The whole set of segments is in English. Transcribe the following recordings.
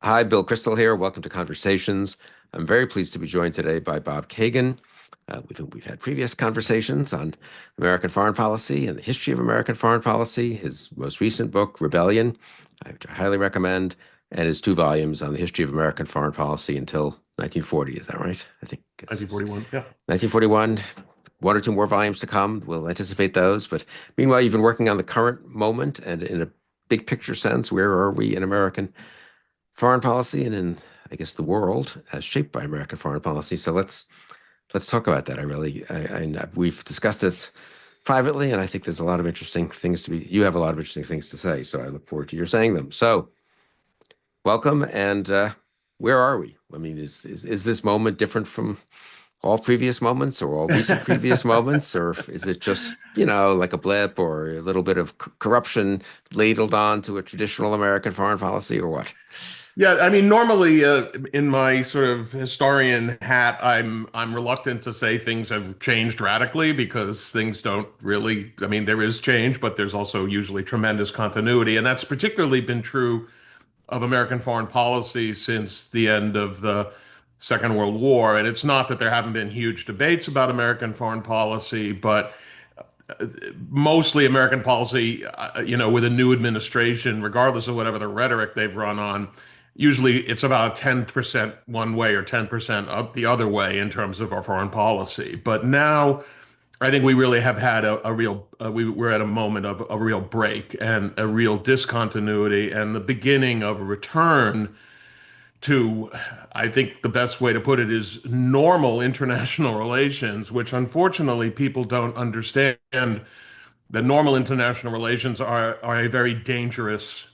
Hi, Bill Crystal here. Welcome to Conversations. I'm very pleased to be joined today by Bob Kagan, with whom we've had previous conversations on American foreign policy and the history of American foreign policy. His most recent book, Rebellion, which I highly recommend, and his two volumes on the history of American foreign policy until 1940. Is that right? I think it's 1941. Yeah. 1941. One or two more volumes to come. We'll anticipate those. But meanwhile, you've been working on the current moment and in a big picture sense, where are we in American foreign policy and in, I guess, the world as shaped by American foreign policy. So let's talk about that. We've discussed it privately, and I think there's a lot of interesting things to be. You have a lot of interesting things to say, so I look forward to your saying them. So welcome, and where are we? I mean, is this moment different from all previous moments or all recent previous moments, or is it just, like a blip or a little bit of corruption ladled on to a traditional American foreign policy, or what? Yeah, I mean, normally in my sort of historian hat, I'm reluctant to say things have changed radically because things don't really, I mean, there is change, but there's also usually tremendous continuity, and that's particularly been true of American foreign policy since the end of the Second World War. And it's not that there haven't been huge debates about American foreign policy, but mostly American policy, with a new administration, regardless of whatever the rhetoric they've run on, usually it's about 10% one way or 10% up the other way in terms of our foreign policy. But now I think we really have had a real, we're at a moment of a real break and a real discontinuity and the beginning of a return to, I think the best way to put it is normal international relations, which unfortunately people don't understand that normal international relations are a very dangerous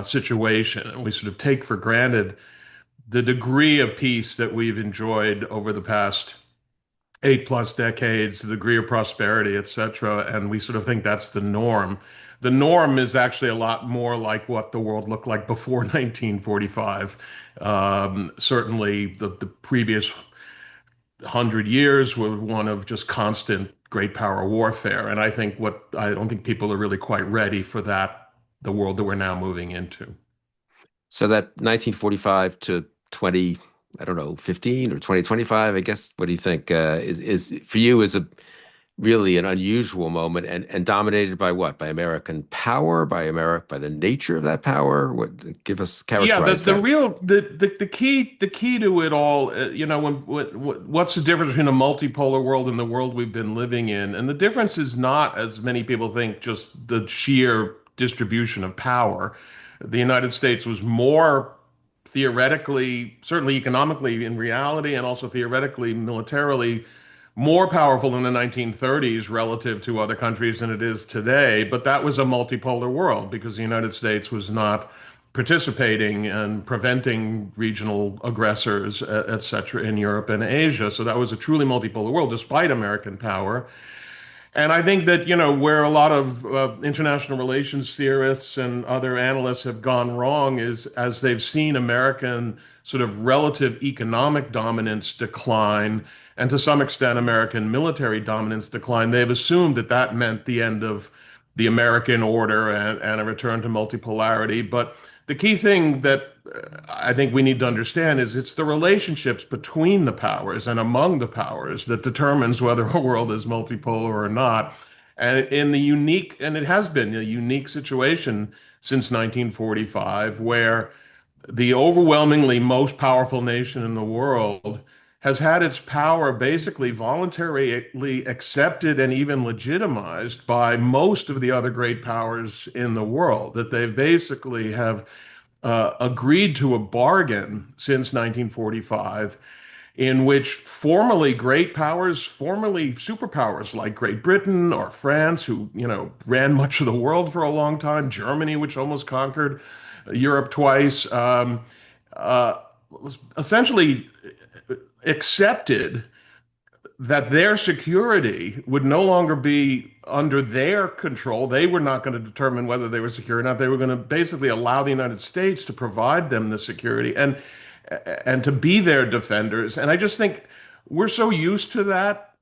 situation. And we sort of take for granted the degree of peace that we've enjoyed over the past 8+ decades, the degree of prosperity, et cetera. And we sort of think that's the norm. The norm is actually a lot more like what the world looked like before 1945. Certainly, the previous 100 years were one of just constant great power warfare. And I don't think people are really quite ready for that, the world that we're now moving into. So that 1945 to 20, I don't know, 15 or 2025, I guess. What do you think? Is for you is a really an unusual moment and dominated by what? By American power, by the nature of that power? What give us Yeah, characterize that? the key to it all, what's the difference between a multipolar world and the world we've been living in? And the difference is not, as many people think, just the sheer distribution of power. The United States was more theoretically, certainly economically in reality, and also theoretically militarily more powerful in the 1930s relative to other countries than it is today. But that was a multipolar world because the United States was not participating and preventing regional aggressors, et cetera, in Europe and Asia. So that was a truly multipolar world, despite American power. And I think that, where a lot of international relations theorists and other analysts have gone wrong is as they've seen American sort of relative economic dominance decline, and to some extent American military dominance decline, they've assumed that that meant the end of the American order and a return to multipolarity. But the key thing that I think we need to understand is it's the relationships between the powers and among the powers that determines whether a world is multipolar or not. And it has been a unique situation since 1945, where the overwhelmingly most powerful nation in the world has had its power basically voluntarily accepted and even legitimized by most of the other great powers in the world, that they basically have agreed to a bargain since 1945 in which formerly great powers, formerly superpowers like Great Britain or France, who, ran much of the world for a long time, Germany, which almost conquered Europe twice, was essentially accepted that their security would no longer be under their control. They were not going to determine whether they were secure or not. They were going to basically allow the United States to provide them the security and to be their defenders. And I just think we're so used to that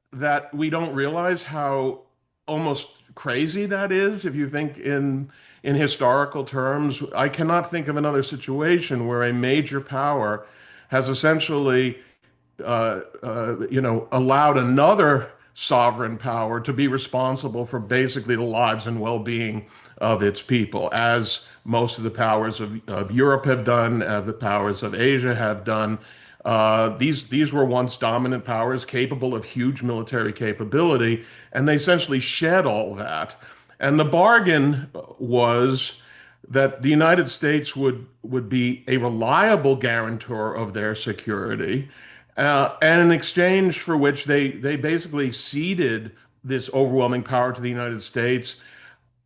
we don't realize how almost crazy that is if you think in historical terms. I cannot think of another situation where a major power has essentially allowed another sovereign power to be responsible for basically the lives and well-being of its people, as most of the powers of Europe have done, the powers of Asia have done. These were once dominant powers capable of huge military capability, and they essentially shed all that. And the bargain was that the United States would be a reliable guarantor of their security, and in exchange for which they basically ceded this overwhelming power to the United States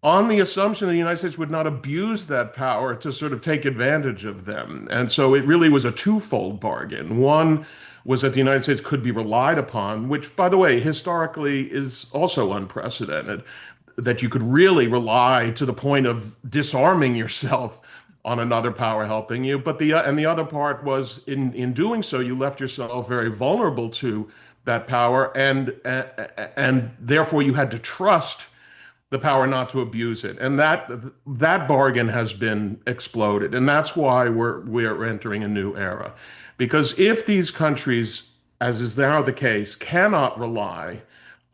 on the assumption that the United States would not abuse that power to sort of take advantage of them. And so it really was a twofold bargain. One was that the United States could be relied upon, which, by the way, historically is also unprecedented, that you could really rely to the point of disarming yourself on another power helping you. But the other part was in doing so, you left yourself very vulnerable to that power, and therefore you had to trust the power not to abuse it. And that bargain has been exploded. And that's why we're entering a new era. Because if these countries, as is now the case, cannot rely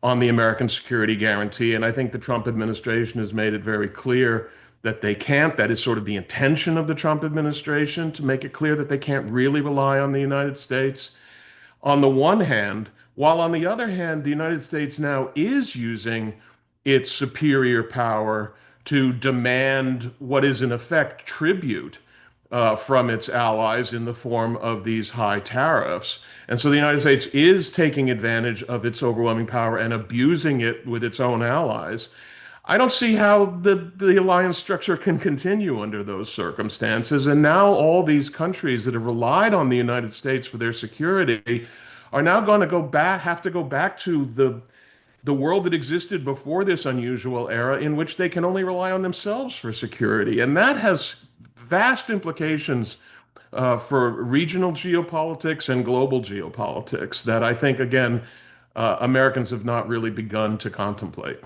on the American security guarantee, and I think the Trump administration has made it very clear that they can't. That is sort of the intention of the Trump administration, to make it clear that they can't really rely on the United States on the one hand, while on the other hand, the United States now is using its superior power to demand what is in effect tribute from its allies in the form of these high tariffs. And so the United States is taking advantage of its overwhelming power and abusing it with its own allies. I don't see how the alliance structure can continue under those circumstances. And now all these countries that have relied on the United States for their security are now going to have to go back to the world that existed before this unusual era, in which they can only rely on themselves for security. And that has vast implications for regional geopolitics and global geopolitics that I think, again, Americans have not really begun to contemplate.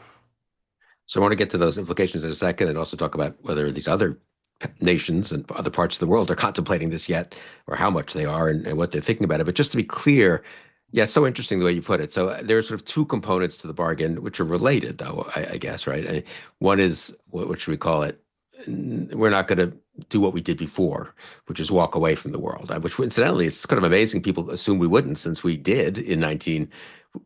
So I want to get to those implications in a second and also talk about whether these other nations and other parts of the world are contemplating this yet, or how much they are and what they're thinking about it. But just to be clear, yeah, so interesting the way you put it. So there are sort of two components to the bargain, which are related, though, I guess, right? One is, what should we call it? We're not going to do what we did before, which is walk away from the world, which incidentally, it's kind of amazing. People assume we wouldn't, since we did in 19,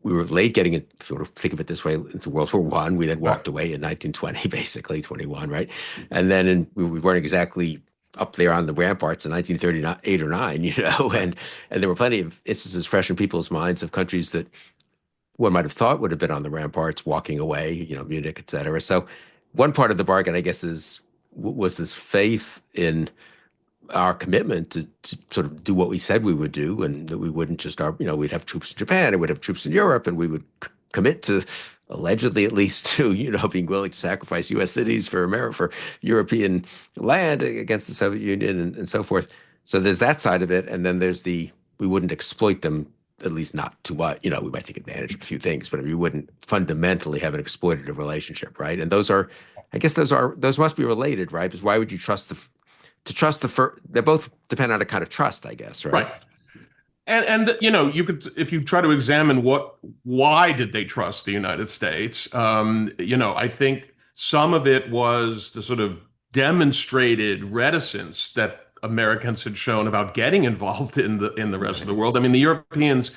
we were late getting it, sort of think of it this way, into World War One. We then Right. walked away in 1920, basically 21, right? And then we weren't exactly up there on the ramparts in 1938 or nine, Right. and there were plenty of instances fresh in people's minds of countries that one might have thought would have been on the ramparts walking away, Munich, et cetera. So one part of the bargain, I guess, was this faith in our commitment to sort of do what we said we would do, and that we wouldn't just, we'd have troops in Japan and we'd have troops in Europe, and we would commit to, allegedly at least, to, being willing to sacrifice U.S. cities for America, for European land against the Soviet Union, and so forth. So there's that side of it. And then there's we wouldn't exploit them, at least not too much. We might take advantage of a few things, but we wouldn't fundamentally have an exploitative relationship, right? And I guess those must be related, right? Because why would you trust the first? They both depend on a kind of trust, I guess, right? Right. And you could, if you try to examine why did they trust the United States? I think some of it was the sort of demonstrated reticence that Americans had shown about getting involved in the rest of the world. I mean, the Europeans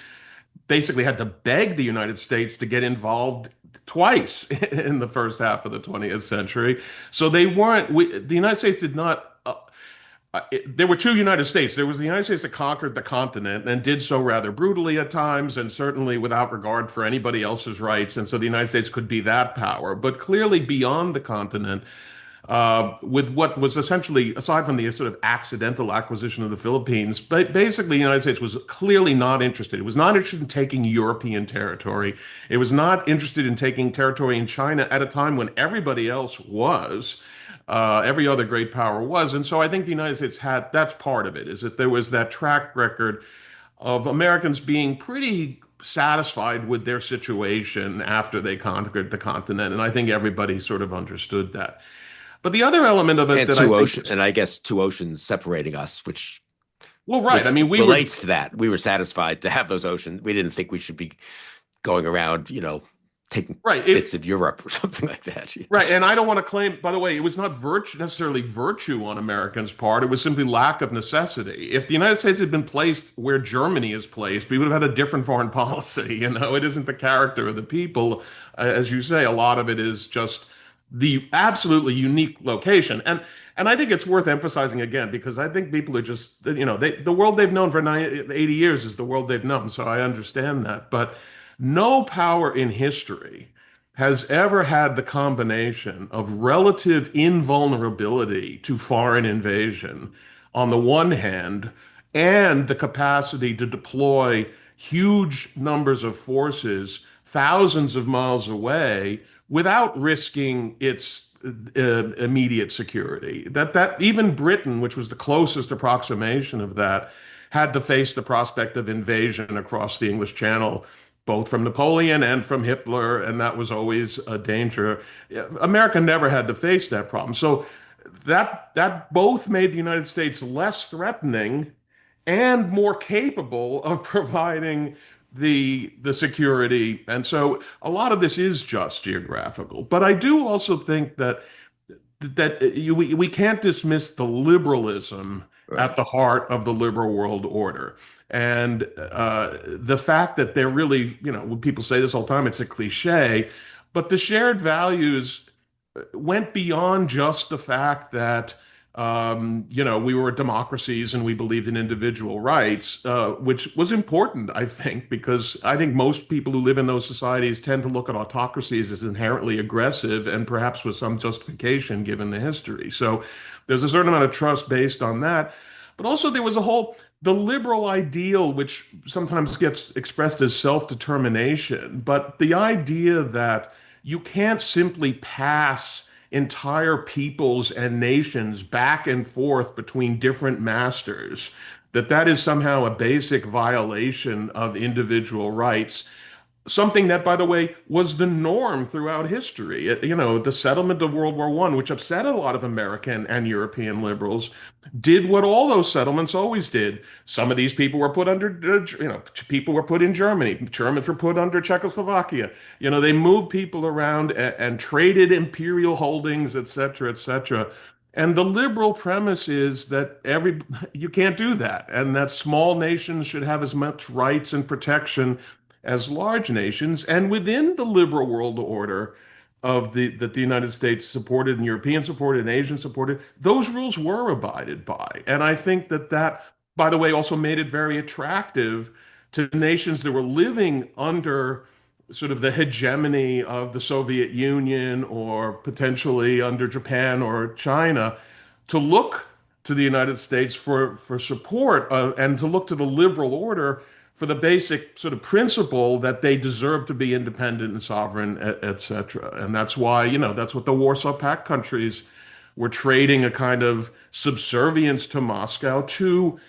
basically had to beg the United States to get involved twice in the first half of the 20th century. So the United States did not. There were two United States. There was the United States that conquered the continent and did so rather brutally at times, and certainly without regard for anybody else's rights. And so the United States could be that power. But clearly beyond the continent, with what was essentially, aside from the sort of accidental acquisition of the Philippines, but basically the United States was clearly not interested. It was not interested in taking European territory. It was not interested in taking territory in China at a time when everybody else was. Every other great power was. And so I think the United States that's part of it, is that there was that track record of Americans being pretty satisfied with their situation after they conquered the continent. And I think everybody sort of understood that. But the other element of it And that I two think ocean, is, and I guess two oceans separating us, well, right. I which mean, we were relates to that. We were satisfied to have those oceans. We didn't think we should be going around, taking right. bits of Europe or something like that. Right, and I don't want to claim, by the way, it was not necessarily virtue on Americans' part. It was simply lack of necessity. If the United States had been placed where Germany is placed, we would have had a different foreign policy. It isn't the character of the people. As you say, a lot of it is just the absolutely unique location. And I think it's worth emphasizing again because I think people are just, the world they've known for 80 years is the world they've known. So I understand that. But no power in history has ever had the combination of relative invulnerability to foreign invasion on the one hand, and the capacity to deploy huge numbers of forces thousands of miles away without risking its immediate security. That even Britain, which was the closest approximation of that, had to face the prospect of invasion across the English Channel, both from Napoleon and from Hitler, and that was always a danger. America never had to face that problem. So that both made the United States less threatening and more capable of providing the security. And so a lot of this is just geographical. But I do also think we can't dismiss the liberalism Right. at the heart of the liberal world order. And the fact that they're really, when people say this all the time, it's a cliche, but the shared values went beyond just the fact that we were democracies and we believed in individual rights, which was important, I think, because I think most people who live in those societies tend to look at autocracies as inherently aggressive and perhaps with some justification given the history. So there's a certain amount of trust based on that. But also there was the liberal ideal, which sometimes gets expressed as self-determination, but the idea that you can't simply pass entire peoples and nations back and forth between different masters, that is somehow a basic violation of individual rights. Something that, by the way, was the norm throughout history. The settlement of World War I, which upset a lot of American and European liberals, did what all those settlements always did. Some of these people were put under, people were put in Germany. Germans were put under Czechoslovakia. They moved people around and traded imperial holdings, et cetera, et cetera. And the liberal premise is that you can't do that, and that small nations should have as much rights and protection as large nations. And within the liberal world order that the United States supported and European supported and Asian supported, those rules were abided by. And I think that, by the way, also made it very attractive to nations that were living under sort of the hegemony of the Soviet Union or potentially under Japan or China to look to the United States for support, and to look to the liberal order for the basic sort of principle that they deserve to be independent and sovereign, et cetera. And that's why, that's what the Warsaw Pact countries were trading, a kind of subservience to Moscow, to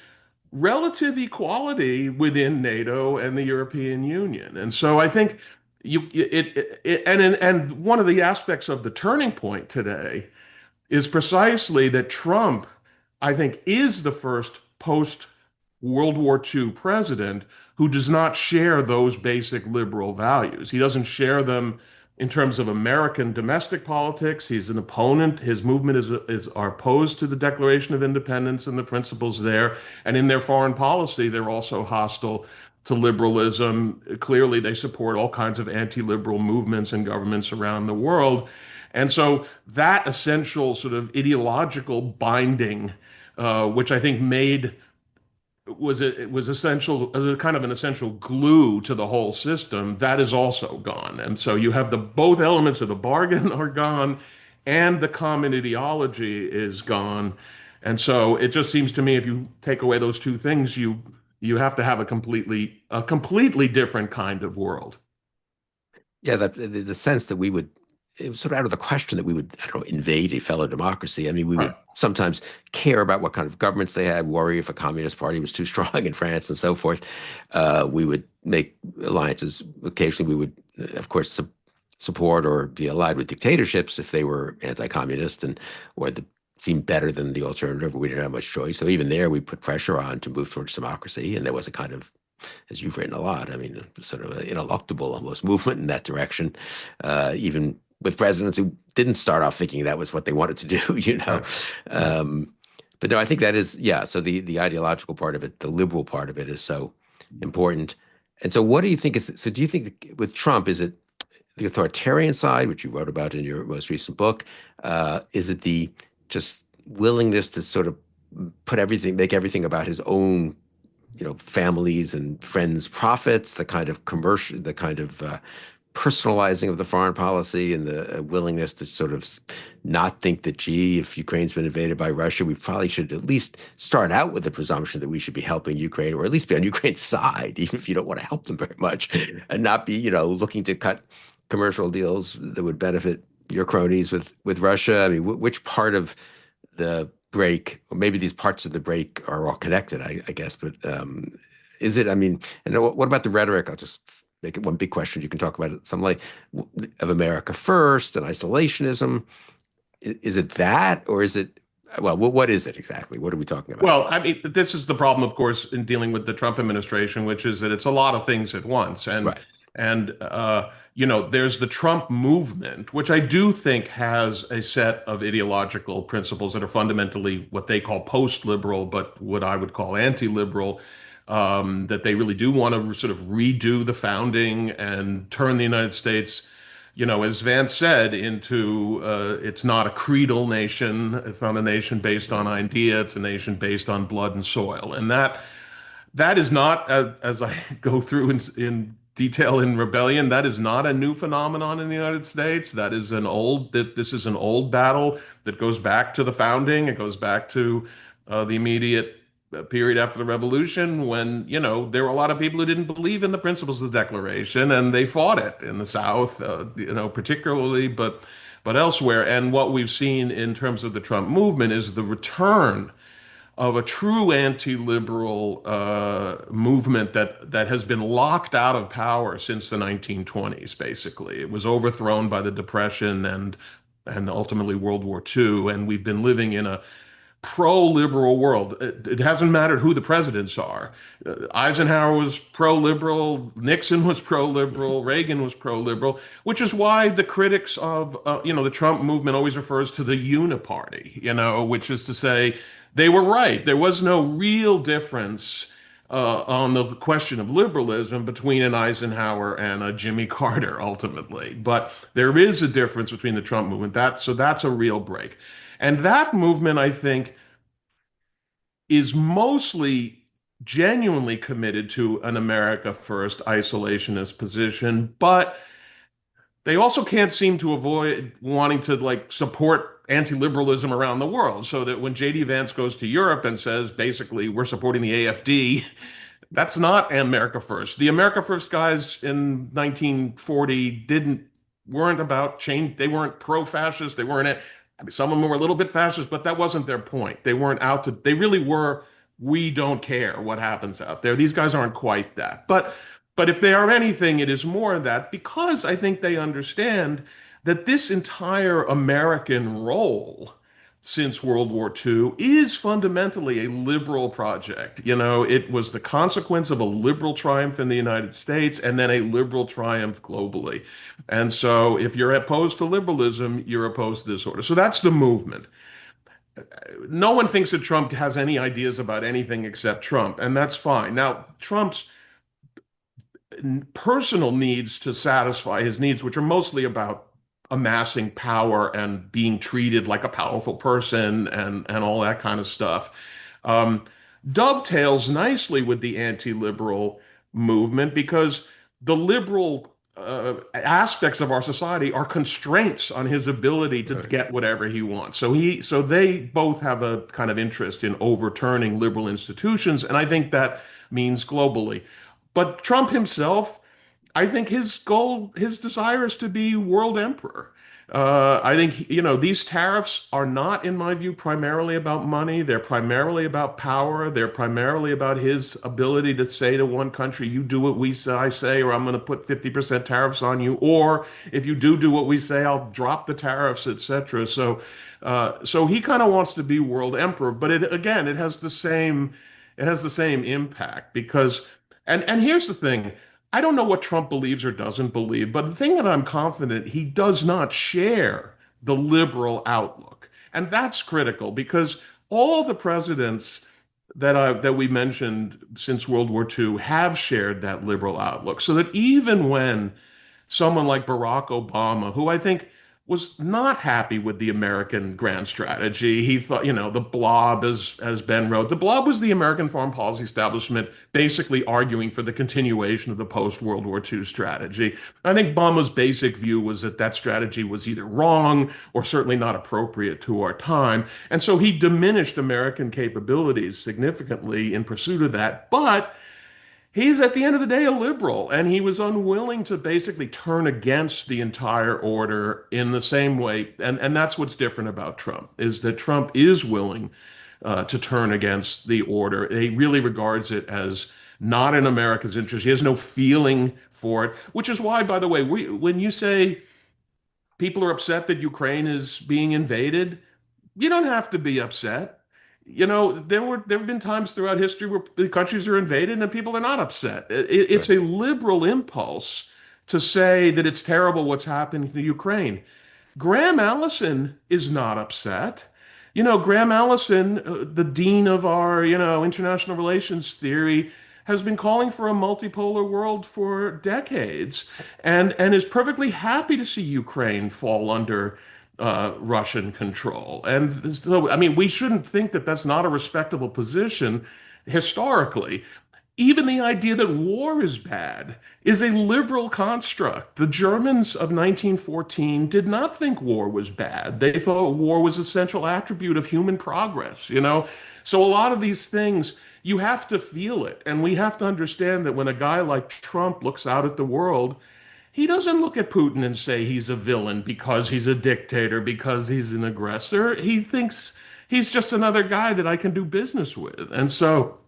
relative equality within NATO and the European Union. And so I think and one of the aspects of the turning point today is precisely that Trump, I think, is the first post World War II president who does not share those basic liberal values. He doesn't share them in terms of American domestic politics. He's an opponent. His movement are opposed to the Declaration of Independence and the principles there. And in their foreign policy, they're also hostile to liberalism. Clearly, they support all kinds of anti-liberal movements and governments around the world. And so that essential sort of ideological binding, which I think was essential, as a kind of an essential glue to the whole system, that is also gone. And so you have both elements of the bargain are gone, and the common ideology is gone. And so it just seems to me if you take away those two things, you have to have a completely different kind of world. Yeah, the sense that we would, it was sort of out of the question that we would, I don't know, invade a fellow democracy. I mean, we Right. would sometimes care about what kind of governments they had, worry if a communist party was too strong in France and so forth. We would make alliances. Occasionally, we would, of course, support or be allied with dictatorships if they were anti-communist and or seemed better than the alternative. We didn't have much choice. So even there, we put pressure on to move towards democracy, and there was a kind of, as you've written a lot, I mean, sort of an ineluctable almost movement in that direction, even with presidents who didn't start off thinking that was what they wanted to do, you know. Right. Right. Um, but no, I think that is, yeah. So the ideological part of it, the liberal part of it, is so important. And so, what do you think is? So, do you think with Trump, is it the authoritarian side, which you wrote about in your most recent book? Is it the just willingness to sort of put everything, make everything about his own, families and friends' profits, the kind of commercial, the kind of personalizing of the foreign policy, and the willingness to sort of not think that, gee, if Ukraine's been invaded by Russia, we probably should at least start out with the presumption that we should be helping Ukraine, or at least be on Ukraine's side, even if you don't want to help them very much, and not be, looking to cut commercial deals that would benefit your cronies with Russia. I mean, which part of the break, or maybe these parts of the break are all connected, I guess, but is it? I mean, and what about the rhetoric? I'll just make it one big question. You can talk about it, some like of America first and isolationism. Is it that, or is it? Well, what is it exactly? What are we talking about? Well, I mean, this is the problem, of course, in dealing with the Trump administration, which is that it's a lot of things at once. Right. And there's the Trump movement, which I do think has a set of ideological principles that are fundamentally what they call post-liberal, but what I would call anti-liberal, that they really do want to sort of redo the founding and turn the United States, as Vance said, into it's not a creedal nation. It's not a nation based on idea. It's a nation based on blood and soil. And that is not, as I go through in detail in Rebellion, that is not a new phenomenon in the United States. This is an old battle that goes back to the founding. It goes back to the immediate period after the revolution when, there were a lot of people who didn't believe in the principles of the Declaration and they fought it in the South, particularly, but elsewhere. And what we've seen in terms of the Trump movement is the return of a true anti-liberal movement that has been locked out of power since the 1920s, basically. It was overthrown by the Depression and ultimately World War II, and we've been living in a pro-liberal world. It hasn't mattered who the presidents are. Eisenhower was pro-liberal, Nixon was pro-liberal, Reagan was pro-liberal, which is why the critics of the Trump movement always refers to the uniparty, which is to say they were right. There was no real difference on the question of liberalism between an Eisenhower and a Jimmy Carter, ultimately. But there is a difference between the Trump movement. So that's a real break. And that movement, I think, is mostly genuinely committed to an America first isolationist position, but they also can't seem to avoid wanting to support anti-liberalism around the world. So that when JD Vance goes to Europe and says basically we're supporting the AFD, that's not America first. The America first guys in 1940 weren't about change. They weren't pro-fascist. They weren't. I mean, some of them were a little bit fascist, but that wasn't their point. They weren't out to. They really were. We don't care what happens out there. These guys aren't quite that. But if they are anything, it is more that because I think they understand that this entire American role since World War II is fundamentally a liberal project. It was the consequence of a liberal triumph in the United States and then a liberal triumph globally. And so if you're opposed to liberalism, you're opposed to this order. So that's the movement. No one thinks that Trump has any ideas about anything except Trump, and that's fine. Now, Trump's personal needs to satisfy his needs, which are mostly about amassing power and being treated like a powerful person and all that kind of stuff, um, dovetails nicely with the anti-liberal movement because the liberal aspects of our society are constraints on his ability to Right. get whatever he wants. So they both have a kind of interest in overturning liberal institutions, and I think that means globally. But Trump himself, I think his goal, his desire is to be world emperor. I think, these tariffs are not, in my view, primarily about money. They're primarily about power. They're primarily about his ability to say to one country, you do what I say, or I'm going to put 50% tariffs on you. Or if you do what we say, I'll drop the tariffs, etc. So he kind of wants to be world emperor, but again, it has the same impact because, and here's the thing. I don't know what Trump believes or doesn't believe, but the thing that I'm confident he does not share the liberal outlook. And that's critical because all the presidents that we mentioned since World War II have shared that liberal outlook. So that even when someone like Barack Obama, who I think was not happy with the American grand strategy. He thought, the blob, as Ben wrote, the blob was the American foreign policy establishment basically arguing for the continuation of the post-World War II strategy. I think Obama's basic view was that that strategy was either wrong or certainly not appropriate to our time. And so he diminished American capabilities significantly in pursuit of that. But he's at the end of the day a liberal, and he was unwilling to basically turn against the entire order in the same way. And that's what's different about Trump, is that Trump is willing to turn against the order. He really regards it as not in America's interest. He has no feeling for it, which is why, by the way, when you say people are upset that Ukraine is being invaded, you don't have to be upset. There have been times throughout history where the countries are invaded and people are not upset. It's Right. a liberal impulse to say that it's terrible what's happening to Ukraine. Graham Allison is not upset. Graham Allison, the dean of our, international relations theory, has been calling for a multipolar world for decades and is perfectly happy to see Ukraine fall under Russian control. And so, I mean, we shouldn't think that that's not a respectable position historically. Even the idea that war is bad is a liberal construct. The Germans of 1914 did not think war was bad. They thought war was a central attribute of human progress. So a lot of these things, you have to feel it. And we have to understand that when a guy like Trump looks out at the world, he doesn't look at Putin and say he's a villain because he's a dictator, because he's an aggressor. He thinks he's just another guy that I can do business with. And so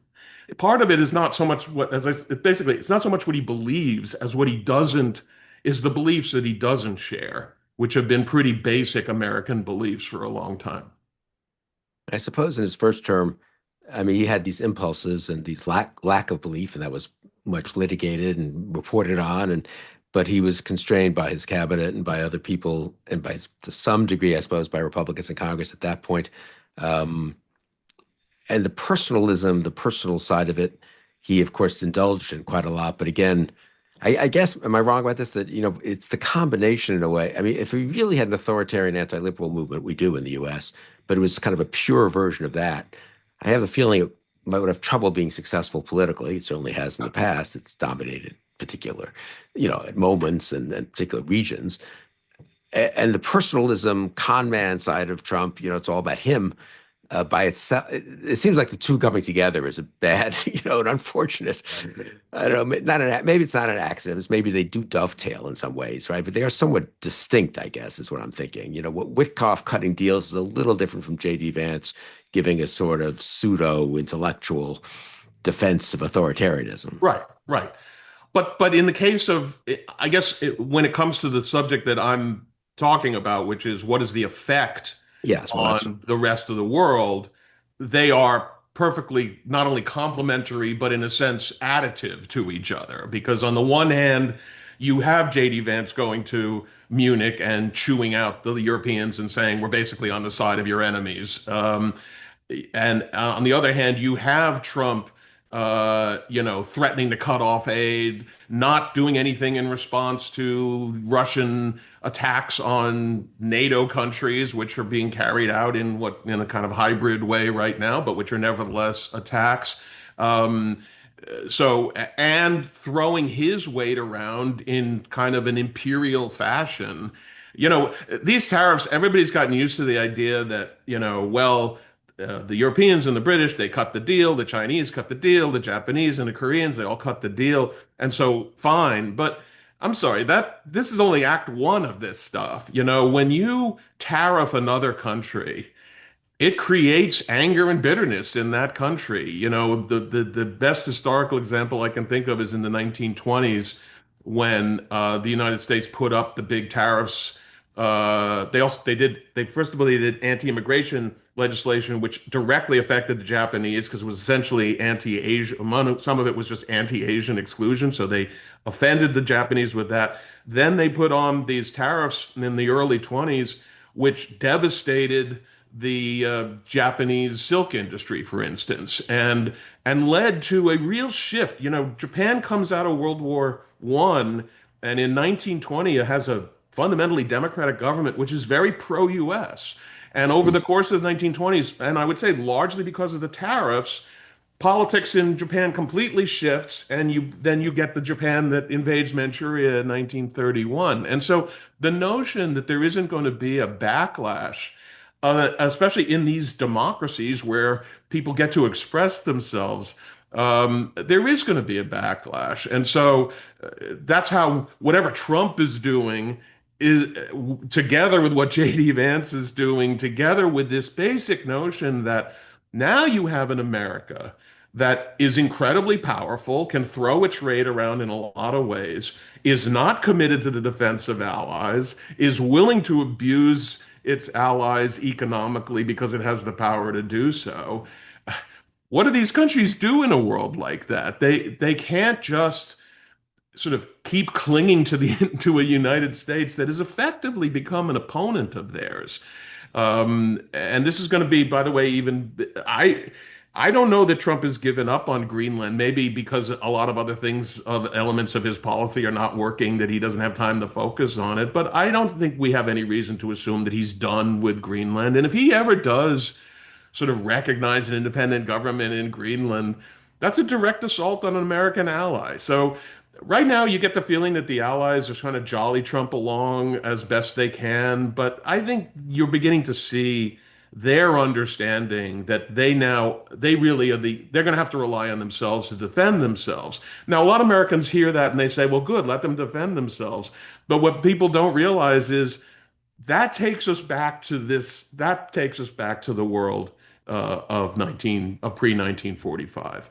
part of it is not so much basically, it's not so much what he believes as what he doesn't, is the beliefs that he doesn't share, which have been pretty basic American beliefs for a long time. I suppose in his first term, I mean, he had these impulses and these lack of belief, and that was much litigated and reported on. But he was constrained by his cabinet and by other people, and to some degree, I suppose, by Republicans in Congress at that point. Um, and the personalism, the personal side of it, he of course indulged in quite a lot. But again, I guess, am I wrong about this? That it's the combination in a way. I mean, if we really had an authoritarian anti-liberal movement, we do in the U.S., but it was kind of a pure version of that. I have a feeling it might would have trouble being successful politically. It certainly has in the past. It's dominated particular, at moments and particular regions. And the personalism, con man side of Trump, it's all about him by itself. It seems like the two coming together is a bad, an unfortunate. I don't know, maybe it's not an accident. It's maybe they do dovetail in some ways, right? But they are somewhat distinct, I guess, is what I'm thinking. What Witkoff cutting deals is a little different from J.D. Vance giving a sort of pseudo intellectual defense of authoritarianism. Right, right. But in the case of, I guess, when it comes to the subject that I'm talking about, which is what is the effect Yes, well, that's on the rest of the world, they are perfectly not only complementary, but in a sense additive to each other. Because on the one hand, you have J.D. Vance going to Munich and chewing out the Europeans and saying, we're basically on the side of your enemies. And on the other hand, you have Trump, threatening to cut off aid, not doing anything in response to Russian attacks on NATO countries, which are being carried out in a kind of hybrid way right now, but which are nevertheless attacks. Um, and throwing his weight around in kind of an imperial fashion. These tariffs, everybody's gotten used to the idea that, the Europeans and the British, they cut the deal. The Chinese cut the deal. The Japanese and the Koreans, they all cut the deal. And so, fine. But I'm sorry, that this is only act one of this stuff. You know, when you tariff another country, it creates anger and bitterness in that country. You know, the best historical example I can think of is in the 1920s when the United States put up the big tariffs. They first of all they did anti-immigration legislation, which directly affected the Japanese because it was essentially anti-Asian. Some of it was just anti-Asian exclusion, so they offended the Japanese with that. Then they put on these tariffs in the early 20s, which devastated the Japanese silk industry, for instance, and led to a real shift. You know, Japan comes out of World War One, and in 1920 it has a fundamentally democratic government, which is very pro-U.S. And over the course of the 1920s, and I would say largely because of the tariffs, politics in Japan completely shifts, and you get the Japan that invades Manchuria in 1931. And so the notion that there isn't going to be a backlash, especially in these democracies where people get to express themselves, there is going to be a backlash. And so that's how whatever Trump is doing is together with what JD Vance is doing, together with this basic notion that now you have an America that is incredibly powerful, can throw its weight around in a lot of ways, is not committed to the defense of allies, is willing to abuse its allies economically because it has the power to do so. What do these countries do in a world like that? They can't just sort of keep clinging to the to a United States that has effectively become an opponent of theirs. And this is going to be, by the way, even I don't know that Trump has given up on Greenland, maybe because a lot of other things of elements of his policy are not working, that he doesn't have time to focus on it. But I don't think we have any reason to assume that he's done with Greenland. And if he ever does sort of recognize an independent government in Greenland, that's a direct assault on an American ally. So right now, you get the feeling that the allies are trying to jolly Trump along as best they can, but I think you're beginning to see their understanding that they really are they're going to have to rely on themselves to defend themselves. Now, a lot of Americans hear that and they say, well, good, let them defend themselves. But what people don't realize is that takes us back to the world of pre 1945.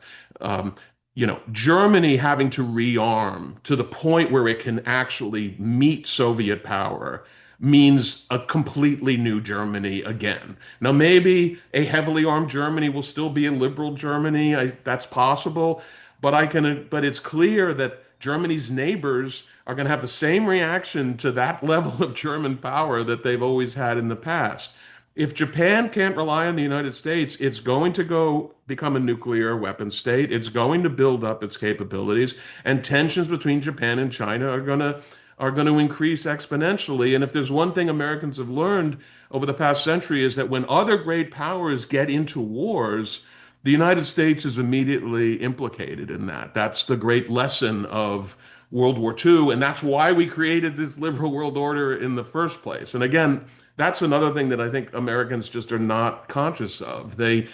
You know, Germany having to rearm to the point where it can actually meet Soviet power means a completely new Germany again. Now, maybe a heavily armed Germany will still be a liberal Germany. That's possible, but it's clear that Germany's neighbors are going to have the same reaction to that level of German power that they've always had in the past. If Japan can't rely on the United States, it's going to go become a nuclear weapon state. It's going to build up its capabilities, and tensions between Japan and China are going to increase exponentially. And if there's one thing Americans have learned over the past century is that when other great powers get into wars, the United States is immediately implicated in that. That's the great lesson of World War II, and that's why we created this liberal world order in the first place. And again, that's another thing that I think Americans just are not conscious of. A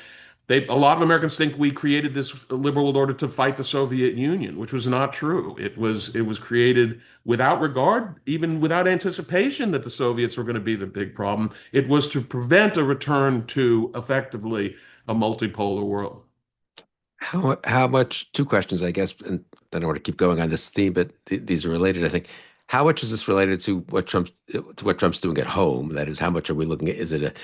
lot of Americans think we created this liberal world order to fight the Soviet Union, which was not true. It was created without regard, even without anticipation that the Soviets were going to be the big problem. It was to prevent a return to effectively a multipolar world. How much, two questions, I guess, and I don't want to keep going on this theme, but these are related, I think. How much is this related to what Trump's doing at home? That is, how much are we looking at? Is it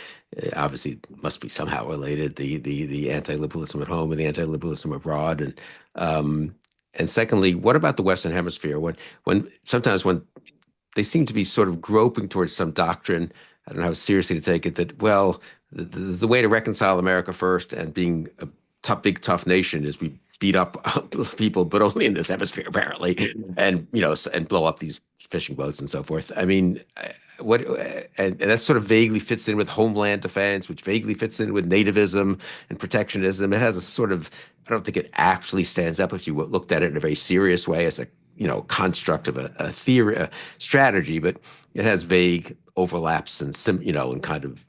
obviously it must be somehow related, the anti-liberalism at home and the anti-liberalism abroad, and secondly, what about the Western Hemisphere? When sometimes when they seem to be sort of groping towards some doctrine, I don't know how seriously to take it, that, well, the way to reconcile America first and being a big tough nation is we beat up people, but only in this hemisphere apparently, and and blow up these fishing boats and so forth. I mean, what and that sort of vaguely fits in with homeland defense, which vaguely fits in with nativism and protectionism. It has a sort of, I don't think it actually stands up if you looked at it in a very serious way as a construct of a theory, a strategy, but it has vague overlaps and and kind of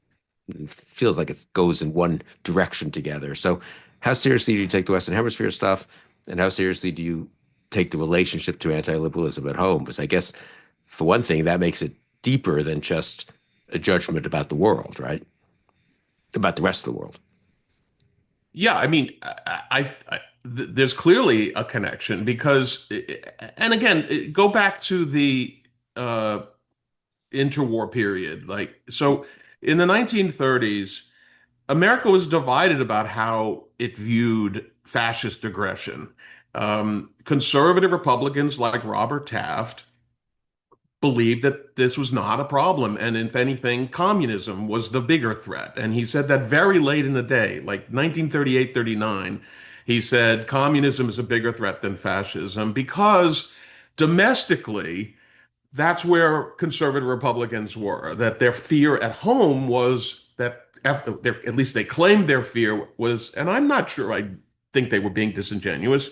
feels like it goes in one direction together. So how seriously do you take the Western Hemisphere stuff, and how seriously do you take the relationship to anti-liberalism at home, because I guess for one thing, that makes it deeper than just a judgment about the world, right? About the rest of the world. Yeah, I mean, there's clearly a connection because, and again, go back to the uh, interwar period. Like, so in the 1930s, America was divided about how it viewed fascist aggression. Conservative Republicans like Robert Taft believed that this was not a problem. And if anything, communism was the bigger threat. And he said that very late in the day, like 1938, 39, he said communism is a bigger threat than fascism because domestically, that's where conservative Republicans were, that their fear at home was that, at least they claimed their fear was, and I'm not sure, I think they were being disingenuous.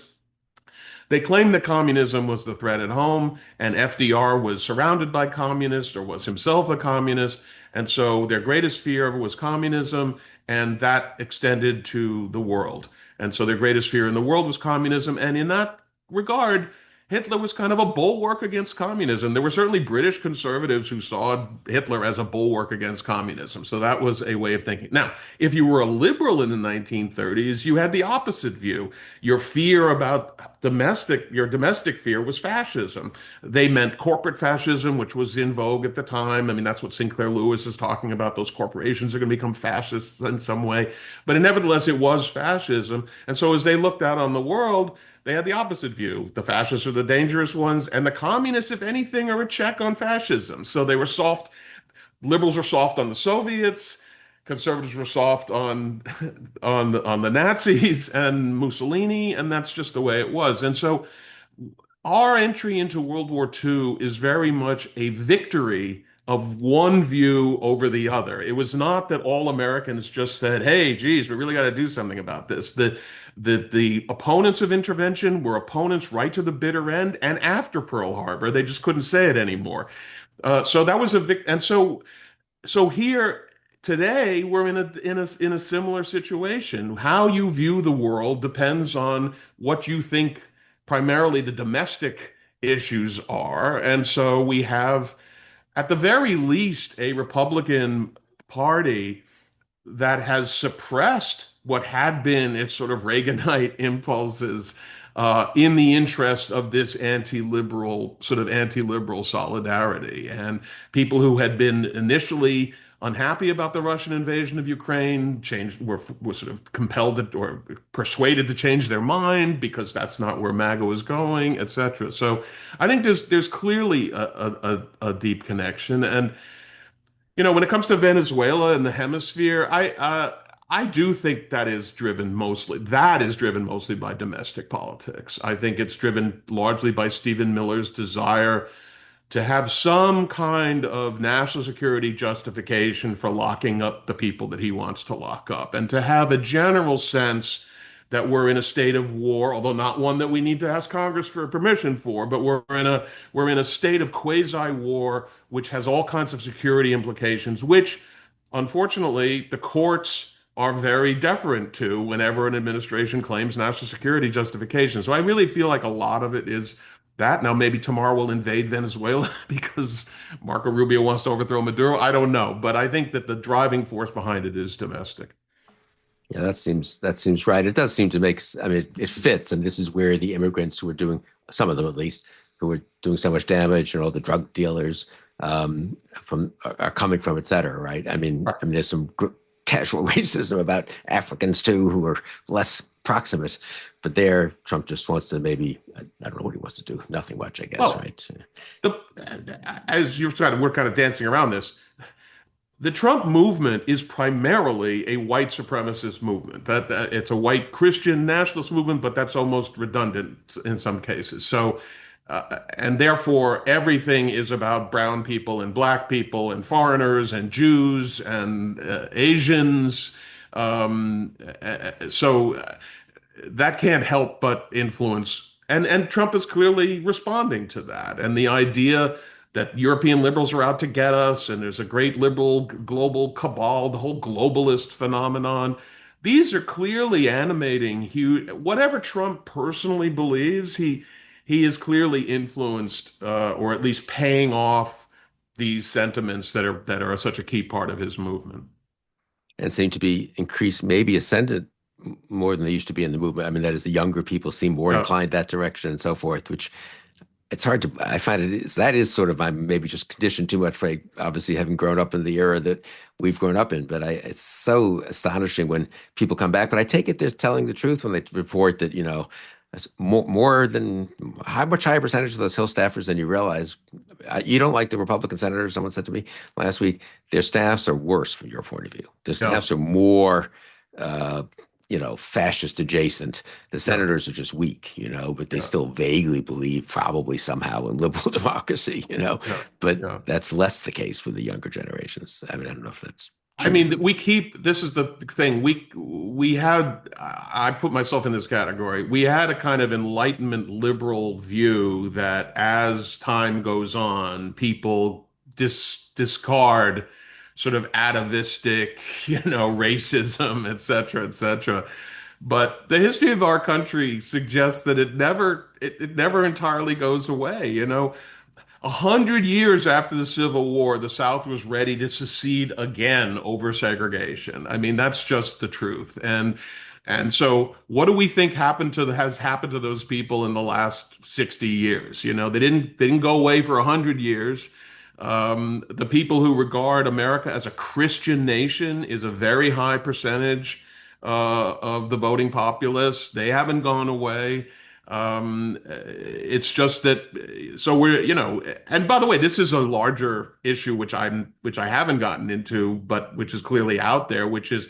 They claimed that communism was the threat at home, and FDR was surrounded by communists or was himself a communist. And so their greatest fear was communism, and that extended to the world. And so their greatest fear in the world was communism. And in that regard, Hitler was kind of a bulwark against communism. There were certainly British conservatives who saw Hitler as a bulwark against communism. So that was a way of thinking. Now, if you were a liberal in the 1930s, you had the opposite view. Your fear about your domestic fear was fascism. They meant corporate fascism, which was in vogue at the time. I mean, that's what Sinclair Lewis is talking about. Those corporations are going to become fascists in some way. But nevertheless, it was fascism. And so as they looked out on the world, they had the opposite view. The fascists are the dangerous ones, and the communists, if anything, are a check on fascism. So they were soft. Liberals were soft on the Soviets. Conservatives were soft on on the Nazis and Mussolini, and that's just the way it was. And so our entry into World War II is very much a victory of one view over the other. It was not that all Americans just said, "Hey, geez, we really got to do something about this." The opponents of intervention were opponents right to the bitter end, and after Pearl Harbor, they just couldn't say it anymore. So that was and so here today we're in a similar situation. How you view the world depends on what you think primarily the domestic issues are. And so we have, at the very least, a Republican Party that has suppressed what had been its sort of Reaganite impulses in the interest of this anti-liberal solidarity. And people who had been initially unhappy about the Russian invasion of Ukraine were sort of compelled or persuaded to change their mind because that's not where MAGA was going, etc. So I think there's clearly a deep connection. And when it comes to Venezuela and the hemisphere, I do think that is driven mostly by domestic politics. I think it's driven largely by Stephen Miller's desire to have some kind of national security justification for locking up the people that he wants to lock up, and to have a general sense that we're in a state of war, although not one that we need to ask Congress for permission for, but we're in a state of quasi-war, which has all kinds of security implications, which unfortunately the courts are very deferent to whenever an administration claims national security justification. So I really feel like a lot of it is that. Now, maybe tomorrow we'll invade Venezuela because Marco Rubio wants to overthrow Maduro. I don't know, but I think that the driving force behind it is domestic. Yeah, that seems right. It does seem to make. I mean, it fits, and this is where the immigrants who are doing, some of them at least, who are doing so much damage, and all the drug dealers from are coming from, et cetera. Right? I mean, there's some casual racism about Africans too, who are less proximate, but there Trump just wants to maybe, I don't know what he wants to do. Nothing much, I guess. Well, Right? the, as we're kind of dancing around this. The Trump movement is primarily a white supremacist movement. That it's a white Christian nationalist movement, but that's almost redundant in some cases. So, and therefore, everything is about brown people and black people and foreigners and Jews and Asians. So that can't help but influence. And Trump is clearly responding to that. And the idea that European liberals are out to get us, and there's a great liberal global cabal, the whole globalist phenomenon. These are clearly animating huge, whatever Trump personally believes, he is clearly influenced, or at least paying off these sentiments that are such a key part of his movement. And seem to be increased, maybe ascendant more than they used to be in the movement. I mean, that is, the younger people seem more Yeah, inclined that direction and so forth, which it's hard to, I find that is sort of, I'm maybe just conditioned too much by obviously having grown up in the era that we've grown up in. But it's so astonishing when people come back. But I take it they're telling the truth when they report that, more than how much higher percentage of those Hill staffers than you realize. You don't like the Republican senators, someone said to me last week, their staffs are worse from your point of view. Their yeah, staffs are more, uh, fascist adjacent. The yeah, senators are just weak, but they yeah, still vaguely believe, probably somehow, in liberal democracy. yeah, But yeah. that's less the case with the younger generations. I mean, I don't know if that's I true. mean, we keep, this is the thing. We had, I put myself in this category. We had a kind of Enlightenment liberal view that as time goes on, people discard sort of atavistic, racism, et cetera, et cetera. But the history of our country suggests that it never entirely goes away. 100 years after the Civil War, the South was ready to secede again over segregation. I mean, that's just the truth. And so what do we think has happened to those people in the last 60 years? They didn't go away for 100 years. The people who regard America as a Christian nation is a very high percentage of the voting populace. They haven't gone away. It's just that, so and by the way, this is a larger issue which I haven't gotten into, but which is clearly out there, which is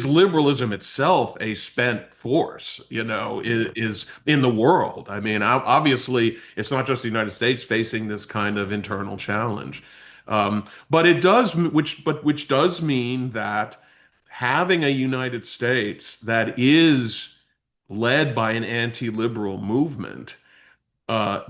liberalism itself a spent force, is in the world. I mean, obviously, it's not just the United States facing this kind of internal challenge. But which does mean that having a United States that is led by an anti-liberal movement,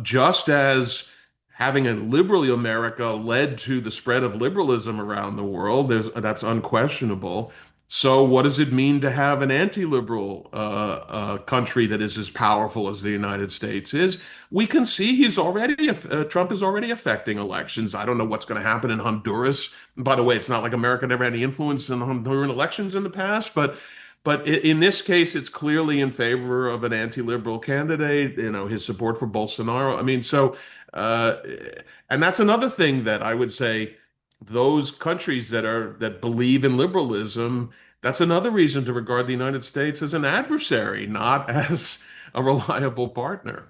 just as having a liberal America led to the spread of liberalism around the world, that's unquestionable. So, what does it mean to have an anti-liberal country that is as powerful as the United States is? We can see Trump is already affecting elections. I don't know what's going to happen in Honduras. By the way, it's not like America never had any influence in the Honduran elections in the past, but in this case, it's clearly in favor of an anti-liberal candidate, his support for Bolsonaro. I mean, uh, and that's another thing that I would say those countries that believe in liberalism, that's another reason to regard the United States as an adversary, not as a reliable partner.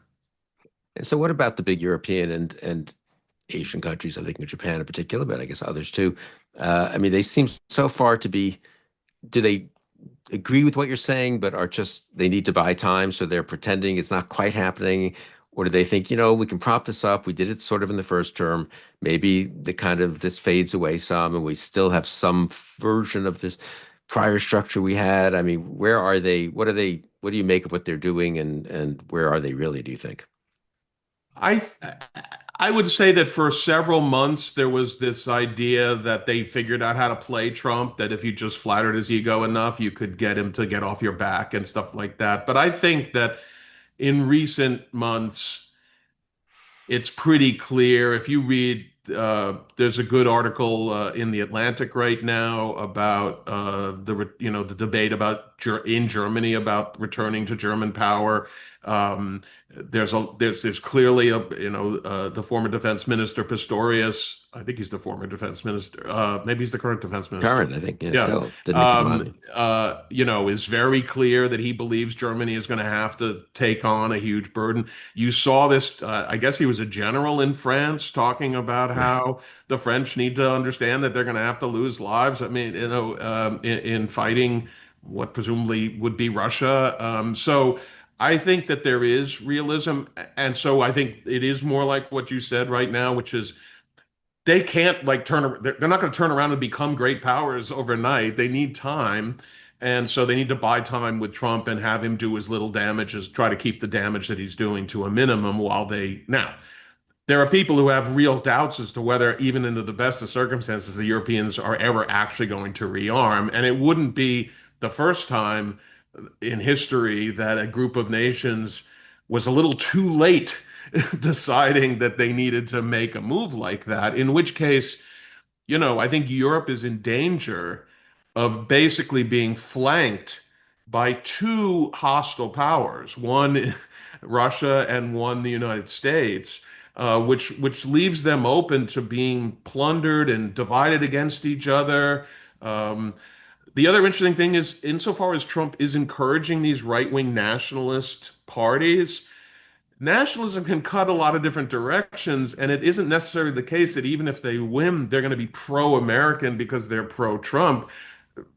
And so, what about the big European and Asian countries? I'm thinking of Japan in particular, but I guess others too. I mean, they seem so far to be. Do they agree with what you're saying, but are just they need to buy time, so they're pretending it's not quite happening? Or do they think, we can prop this up? We did it sort of in the first term. Maybe the kind of this fades away some, and we still have some version of this prior structure we had. I mean, where are they? What are they? What do you make of what they're doing, and where are they really, do you think? I I would say that for several months there was this idea that they figured out how to play Trump, that if you just flattered his ego enough, you could get him to get off your back and stuff like that. But I think that in recent months, it's pretty clear. If you read, there's a good article in the Atlantic right now about the debate about in Germany about returning to German power. There's clearly the former defense minister Pistorius. I think he's the former defense minister. Maybe he's the current defense minister. Current, I think, yeah, Yeah. still didn't make it to mind. Is very clear that he believes Germany is going to have to take on a huge burden. You saw this, I guess he was a general in France talking about Right. how the French need to understand that they're going to have to lose lives. I mean, in fighting what presumably would be Russia. So I think that there is realism. And so I think it is more like what you said right now, which is they can't like they're not going to turn around and become great powers overnight. They need time. And so they need to buy time with Trump and have him do as little damage as try to keep the damage that he's doing to a minimum while now there are people who have real doubts as to whether even under the best of circumstances the Europeans are ever actually going to rearm. And it wouldn't be the first time in history that a group of nations was a little too late deciding that they needed to make a move like that, in which case, I think Europe is in danger of basically being flanked by two hostile powers, one Russia and one the United States, which leaves them open to being plundered and divided against each other. Um, the other interesting thing is, insofar as Trump is encouraging these right-wing nationalist parties, nationalism can cut a lot of different directions, and it isn't necessarily the case that even if they win, they're going to be pro-American because they're pro-Trump.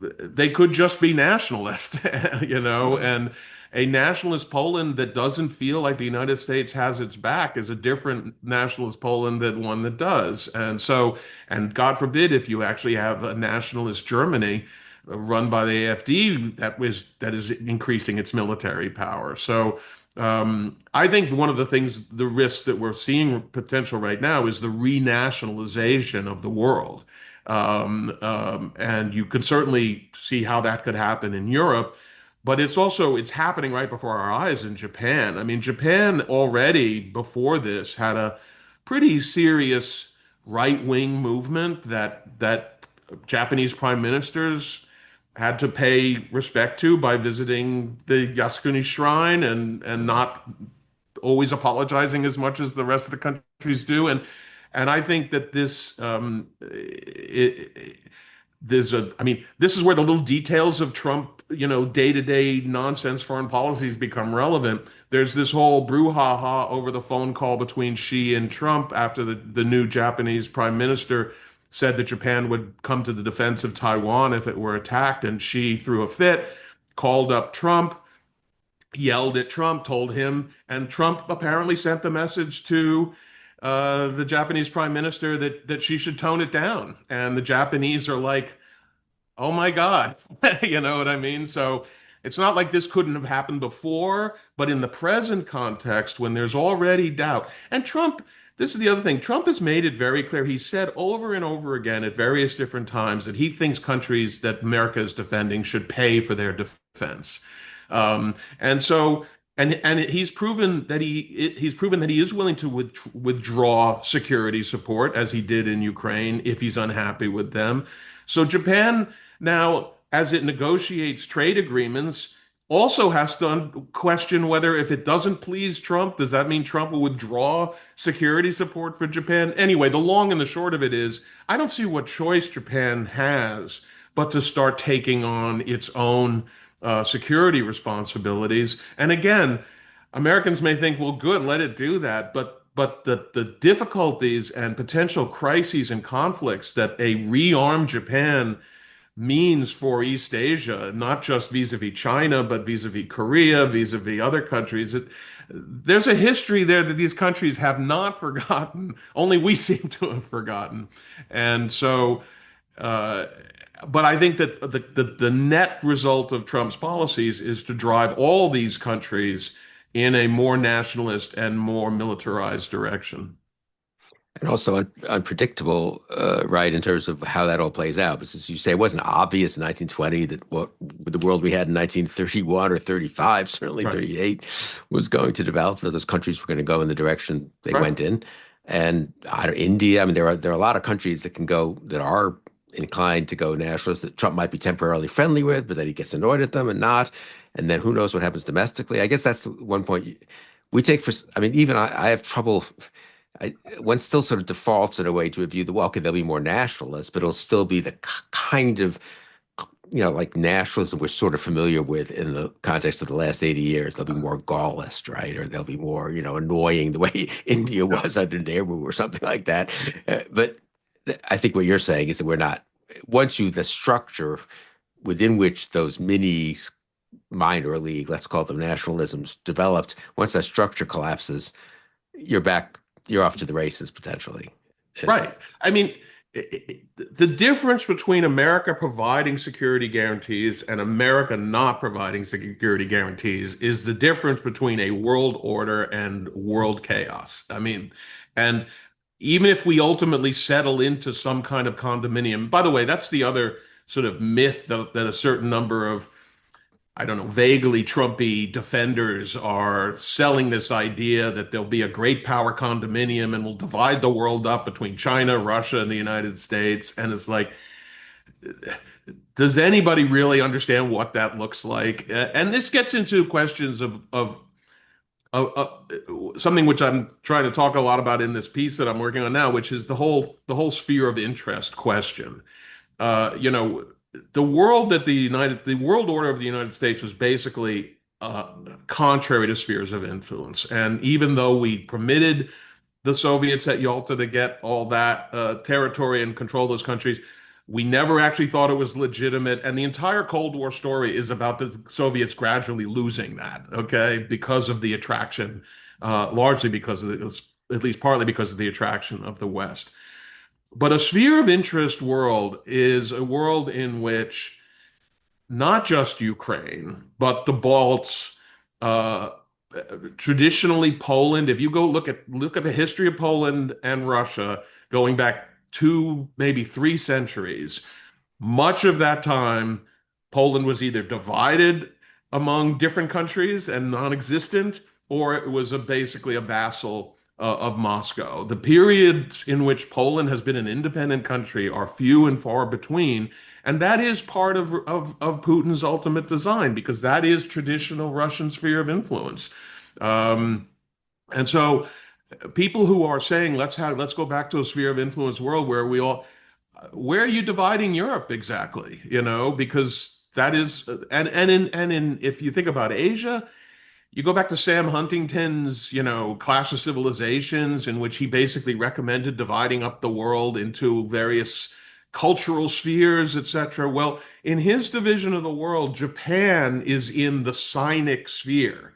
They could just be nationalist, Right. and a nationalist Poland that doesn't feel like the United States has its back is a different nationalist Poland than one that does. And so, and God forbid if you actually have a nationalist Germany run by the AfD that is increasing its military power. So I think one of the things, the risks that we're seeing potential right now is the renationalization of the world. And you could certainly see how that could happen in Europe, but it's happening right before our eyes in Japan. I mean, Japan already before this had a pretty serious right-wing movement that Japanese prime ministers had to pay respect to by visiting the Yasukuni Shrine and not always apologizing as much as the rest of the countries do. And I think that I mean, this is where the little details of Trump, day-to-day nonsense foreign policies become relevant. There's this whole brouhaha over the phone call between Xi and Trump after the new Japanese prime minister said that Japan would come to the defense of Taiwan if it were attacked, and Xi threw a fit, called up Trump, yelled at Trump, told him, and Trump apparently sent the message to the Japanese prime minister that she should tone it down. And the Japanese are like, "Oh my God," you know what I mean? So it's not like this couldn't have happened before, but in the present context, when there's already doubt, and Trump. This is the other thing. Trump has made it very clear. He said over and over again at various different times that he thinks countries that America is defending should pay for their defense. And so, and he's proven that he is willing to withdraw security support as he did in Ukraine if he's unhappy with them. So Japan now, as it negotiates trade agreements, also has to question whether if it doesn't please Trump, does that mean Trump will withdraw security support for Japan? Anyway, the long and the short of it is, I don't see what choice Japan has but to start taking on its own security responsibilities. And again, Americans may think, well, good, let it do that. But the difficulties and potential crises and conflicts that a rearmed Japan means for East Asia, not just vis-a-vis China, but vis-a-vis Korea, vis-a-vis other countries. There's a history there that these countries have not forgotten. Only we seem to have forgotten. And so uh, but I think that the net result of Trump's policies is to drive all these countries in a more nationalist and more militarized direction. And also unpredictable, right, in terms of how that all plays out. Because as you say, it wasn't obvious in 1920 that what the world we had in 1931 or 35, certainly Right. 38, was going to develop, that those countries were going to go in the direction they Right. went in. And India, I mean, there are a lot of countries that can go, that are inclined to go nationalist, that Trump might be temporarily friendly with, but then he gets annoyed at them and not. And then who knows what happens domestically. I guess that's the one point we take for, I mean, even I have trouble. One still sort of defaults in a way to a view that, well, okay, they'll be more nationalist, but it'll still be the kind of, like nationalism we're sort of familiar with in the context of the last 80 years. They'll be more Gaullist, right? Or they'll be more, annoying the way India Yeah. was under Nehru or something like that. But I think what you're saying is that we're not, the structure within which those mini minor league, let's call them nationalisms, developed, once that structure collapses, you're back, you're off to the races potentially. Uh, Right. I mean, the difference between America providing security guarantees and America not providing security guarantees is the difference between a world order and world chaos. I mean, and even if we ultimately settle into some kind of condominium, by the way, that's the other sort of myth that a certain number of I don't know, vaguely Trumpy defenders are selling this idea that there'll be a great power condominium and we'll divide the world up between China, Russia, and the United States. And it's like, does anybody really understand what that looks like? And this gets into questions of something which I'm trying to talk a lot about in this piece that I'm working on now, which is the whole sphere of interest question. You know, the world order of the United States was basically contrary to spheres of influence. And even though we permitted the Soviets at Yalta to get all that territory and control those countries, we never actually thought it was legitimate. And the entire Cold War story is about the Soviets gradually losing that, okay, because of the attraction, largely because of at least partly because of the attraction of the West. But a sphere of interest world is a world in which not just Ukraine, but the Balts, uh, traditionally Poland. If you go look at the history of Poland and Russia going back 2, maybe 3 centuries, much of that time, Poland was either divided among different countries and non-existent, or it was basically a vassal of Moscow. The periods in which Poland has been an independent country are few and far between, and that is part of Putin's ultimate design because that is traditional Russian sphere of influence. Um, and so people who are saying let's go back to a sphere of influence world where we all where are you dividing Europe exactly? You know, because that is and in if you think about Asia, you go back to Sam Huntington's, Clash of Civilizations, in which he basically recommended dividing up the world into various cultural spheres, etc. Well, in his division of the world, Japan is in the Sinic sphere.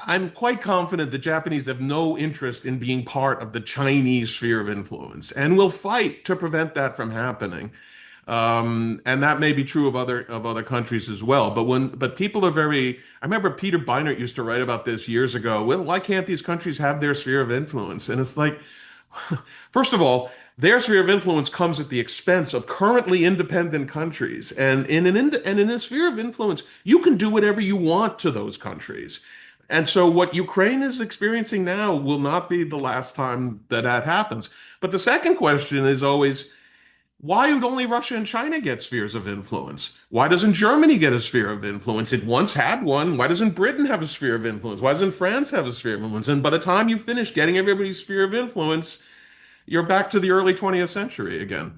I'm quite confident the Japanese have no interest in being part of the Chinese sphere of influence and will fight to prevent that from happening. And that may be true of other countries as well. But people are very. I remember Peter Beinart used to write about this years ago. Well, why can't these countries have their sphere of influence? And it's like, first of all, their sphere of influence comes at the expense of currently independent countries. And in a sphere of influence, you can do whatever you want to those countries. And so what Ukraine is experiencing now will not be the last time that that happens. But the second question is always, why would only Russia and China get spheres of influence? Why doesn't Germany get a sphere of influence? It once had one. Why doesn't Britain have a sphere of influence? Why doesn't France have a sphere of influence? And by the time you finish getting everybody's sphere of influence, you're back to the early 20th century again.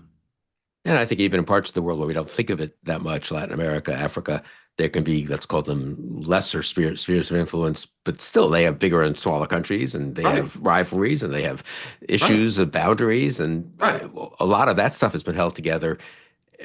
And I think even in parts of the world where we don't think of it that much, Latin America, Africa, there can be, let's call them lesser spheres of influence, but still they have bigger and smaller countries and they Right, have rivalries and they have right, issues of boundaries. And right. a lot of that stuff has been held together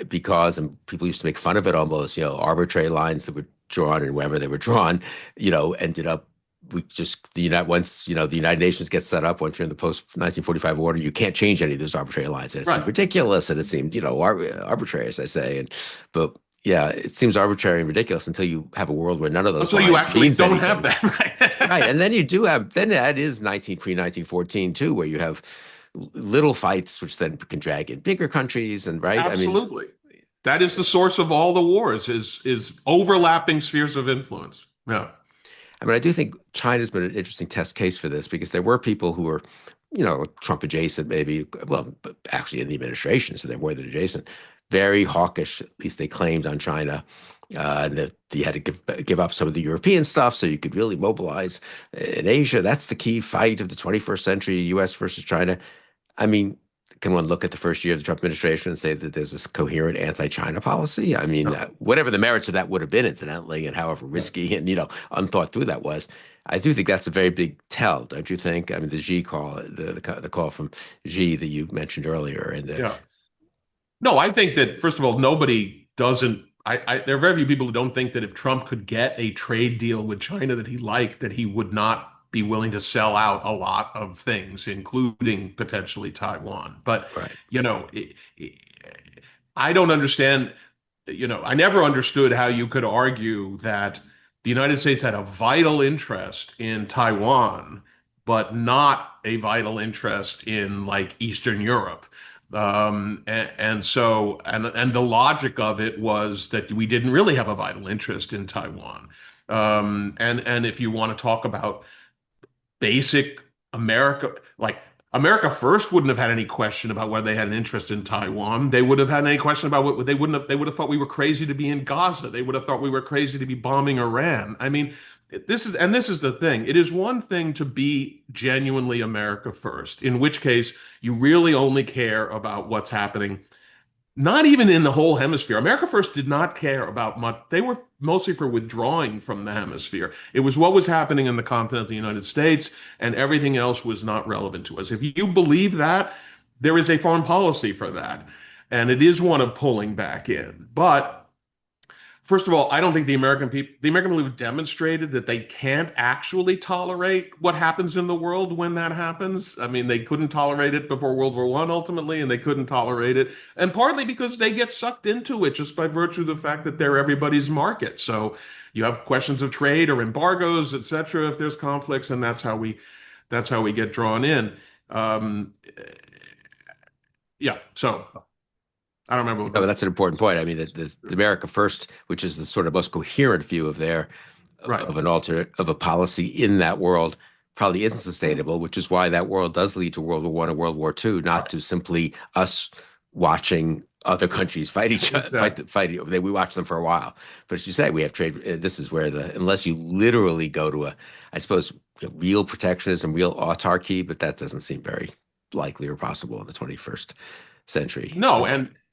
because, and people used to make fun of it almost, arbitrary lines that were drawn and wherever they were drawn, ended up we just the United once the United Nations gets set up once you're in the post 1945 order, you can't change any of those arbitrary lines. And it seemed Right. ridiculous, and it seemed arbitrary, as I say. But yeah, it seems arbitrary and ridiculous until you have a world where none of those So you lines actually means don't have anything. that, right? Right, and then you do have then that is 1914 too, where you have little fights, which then can drag in bigger countries, and right. I mean, Absolutely. That is the source of all the wars is overlapping spheres of influence. Yeah. I do think China's been an interesting test case for this because there were people who were, Trump adjacent, maybe, well, but actually in the administration, so they're more than adjacent, very hawkish, at least they claimed on China. And that you had to give up some of the European stuff so you could really mobilize in Asia. That's the key fight of the 21st century, U.S. versus China. I mean, can one look at the first year of the Trump administration and say that there's this coherent anti-China policy? I mean, No. whatever the merits of that would have been, incidentally, and however Yeah. risky and unthought through that was, I do think that's a very big tell, don't you think? I mean, the Xi call, the call from Xi that you mentioned earlier, and the Yeah. No, I think that first of all, nobody doesn't. There are very few people who don't think that if Trump could get a trade deal with China that he liked, that he would not be willing to sell out a lot of things, including potentially Taiwan. But right. you know, I don't understand. I never understood how you could argue that the United States had a vital interest in Taiwan, but not a vital interest in like Eastern Europe. And the logic of it was that we didn't really have a vital interest in Taiwan. And if you want to talk about basic America, like America first wouldn't have had any question about whether they had an interest in Taiwan. They would have had any question about what they would have thought we were crazy to be in Gaza. They would have thought we were crazy to be bombing Iran. I mean, this is the thing. It is one thing to be genuinely America first, in which case you really only care about what's happening not even in the whole hemisphere. America First did not care about much. They were mostly for withdrawing from the hemisphere. It was what was happening in the continent of the United States, and everything else was not relevant to us. If you believe that, there is a foreign policy for that. And it is one of pulling back in. But first of all, I don't think the American people have demonstrated that they can't actually tolerate what happens in the world when that happens. I mean, they couldn't tolerate it before World War I ultimately, and they couldn't tolerate it. And partly because they get sucked into it just by virtue of the fact that they're everybody's market. So you have questions of trade or embargoes, et cetera, if there's conflicts, and that's how we get drawn in. Um, yeah, so I don't remember No, what that's an important point. I mean, the America First, which is the sort of most coherent view of their right. of an alternate of a policy in that world, probably isn't sustainable. Which is why that world does lead to World War I and World War II, not Right. to simply us watching other countries fight each other, Exactly. We watch them for a while, but as you say, we have trade. This is where the unless you literally go to a, I suppose, real protectionism, real autarky, but that doesn't seem very likely or possible in the 21st century. No,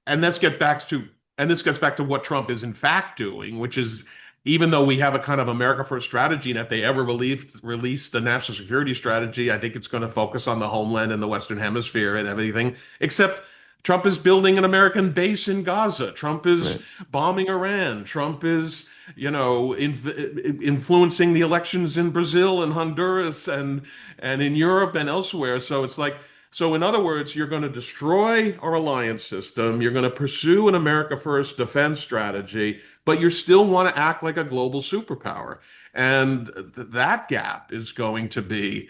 and this gets back to this gets back to what Trump is in fact doing, which is even though we have a kind of America First strategy, and if they ever release the national security strategy, I think it's going to focus on the homeland and the Western Hemisphere and everything. Except Trump is building an American base in Gaza. Trump is Right. bombing Iran. Trump is, influencing the elections in Brazil and Honduras and in Europe and elsewhere. So it's like so, in other words, you're going to destroy our alliance system. You're going to pursue an America First defense strategy, but you still want to act like a global superpower. And that gap is going to be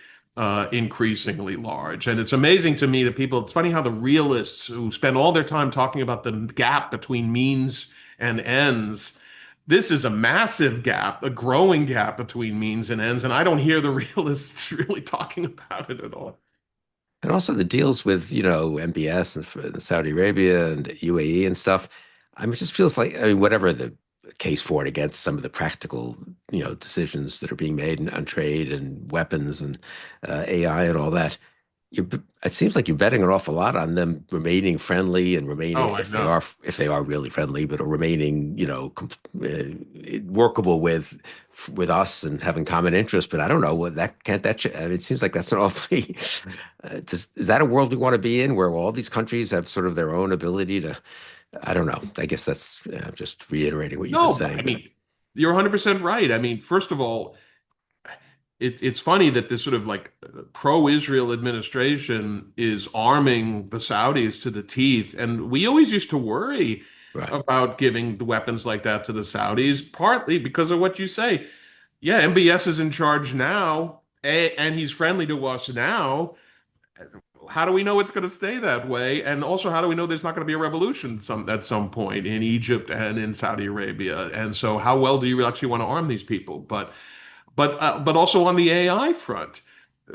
increasingly large. And it's amazing to me that people, it's funny how the realists who spend all their time talking about the gap between means and ends, this is a massive gap, a growing gap between means and ends. And I don't hear the realists really talking about it at all. And also the deals with, MBS and Saudi Arabia and UAE and stuff. I mean, it just feels like, I mean, whatever the case for and against some of the practical, decisions that are being made on trade and weapons and AI and all that, it seems like you're betting an awful lot on them remaining friendly and remaining, Oh, I know. if they are really friendly, but are remaining, workable with us and having common interests. But I don't know what that can't that. I mean, it seems like that's an awfully. Is that a world we want to be in, where all these countries have sort of their own ability to? I don't know. I guess that's just reiterating what you've been No, but saying. I But mean, you're 100% right. I mean, first of all, it's funny that this sort of like pro-Israel administration is arming the Saudis to the teeth. And we always used to worry right. about giving the weapons like that to the Saudis, partly because of what you say. Yeah, MBS is in charge now, and he's friendly to us now. How do we know it's going to stay that way? And also, how do we know there's not going to be a revolution at some point in Egypt and in Saudi Arabia? And so, how well do you actually want to arm these people? But also on the AI front,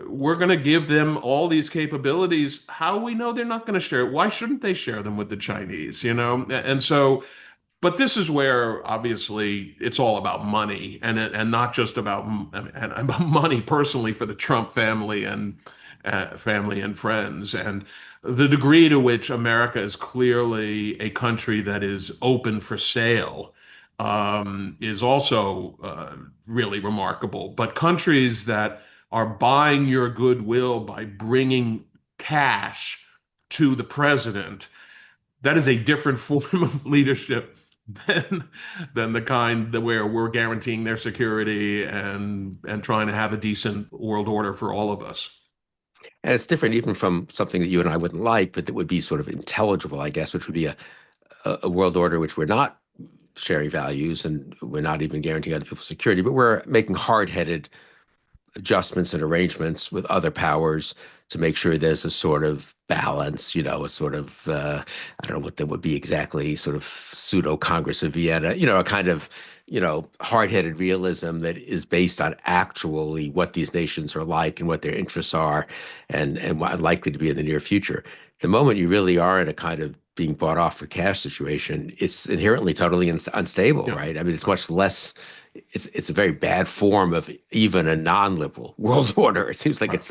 we're going to give them all these capabilities. How do we know they're not going to share it? Why shouldn't they share them with the Chinese? And so but this is where obviously it's all about money and not just about and about money personally for the Trump family and friends and the degree to which America is clearly a country that is open for sale is also really remarkable. But countries that are buying your goodwill by bringing cash to the president, that is a different form of leadership than the kind that where we're guaranteeing their security and trying to have a decent world order for all of us. And it's different even from something that you and I wouldn't like, but that would be sort of intelligible, I guess, which would be a world order which we're not sharing values and we're not even guaranteeing other people's security, but we're making hard-headed adjustments and arrangements with other powers to make sure there's a sort of balance, a sort of, I don't know what that would be exactly, sort of pseudo Congress of Vienna, a kind of, hard-headed realism that is based on actually what these nations are like and what their interests are and what likely to be in the near future. The moment you really are in a kind of being bought off for cash situation, it's inherently totally unstable, Yeah. right? I mean, it's much less it's a very bad form of even a non-liberal world order. It seems like Right.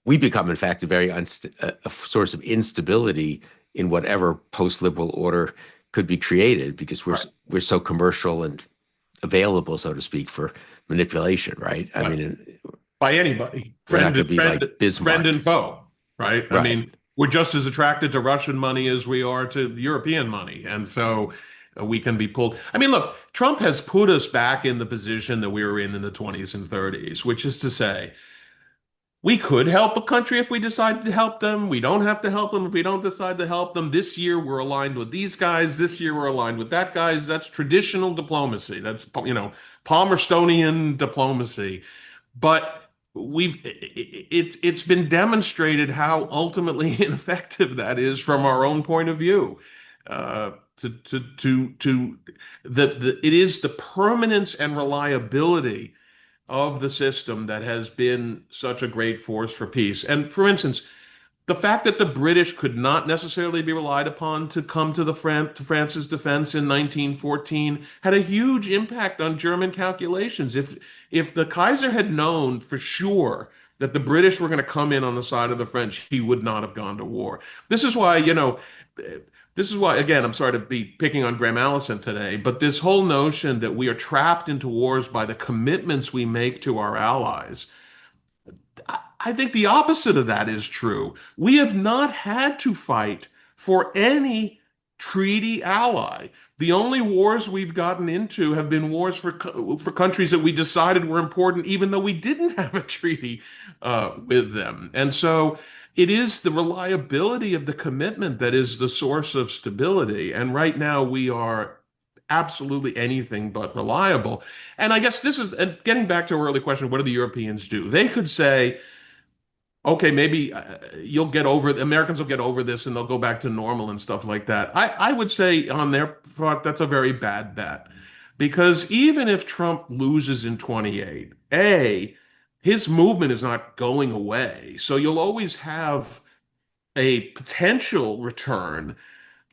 we become, in fact, a source of instability in whatever post-liberal order could be created because Right. we're so commercial and available, so to speak, for manipulation, right? I Right. mean, By anybody, we're not friend going and to be friend, like friend Bismarck, and foe, right? I right? mean, we're just as attracted to Russian money as we are to European money, and so we can be pulled. I mean, look, Trump has put us back in the position that we were in the 20s and 30s, which is to say, we could help a country if we decided to help them. We don't have to help them if we don't decide to help them. This year we're aligned with these guys. This year we're aligned with that guys. That's traditional diplomacy. That's, Palmerstonian diplomacy. But it's been demonstrated how ultimately ineffective that is from our own point of view. It is the permanence and reliability of the system that has been such a great force for peace. And for instance, the fact that the British could not necessarily be relied upon to come to to France's defense in 1914 had a huge impact on German calculations. If the Kaiser had known for sure that the British were going to come in on the side of the French, he would not have gone to war. This is why, this is why, again, I'm sorry to be picking on Graham Allison today, but this whole notion that we are trapped into wars by the commitments we make to our allies, I think the opposite of that is true. We have not had to fight for any treaty ally. The only wars we've gotten into have been wars for countries that we decided were important, even though we didn't have a treaty with them. And so it is the reliability of the commitment that is the source of stability. And right now we are absolutely anything but reliable. And I guess this is, and getting back to our early question, what do the Europeans do? They could say, okay, maybe Americans will get over this and they'll go back to normal and stuff like that. I would say on their part, that's a very bad bet. Because even if Trump loses in 28, his movement is not going away. So you'll always have a potential return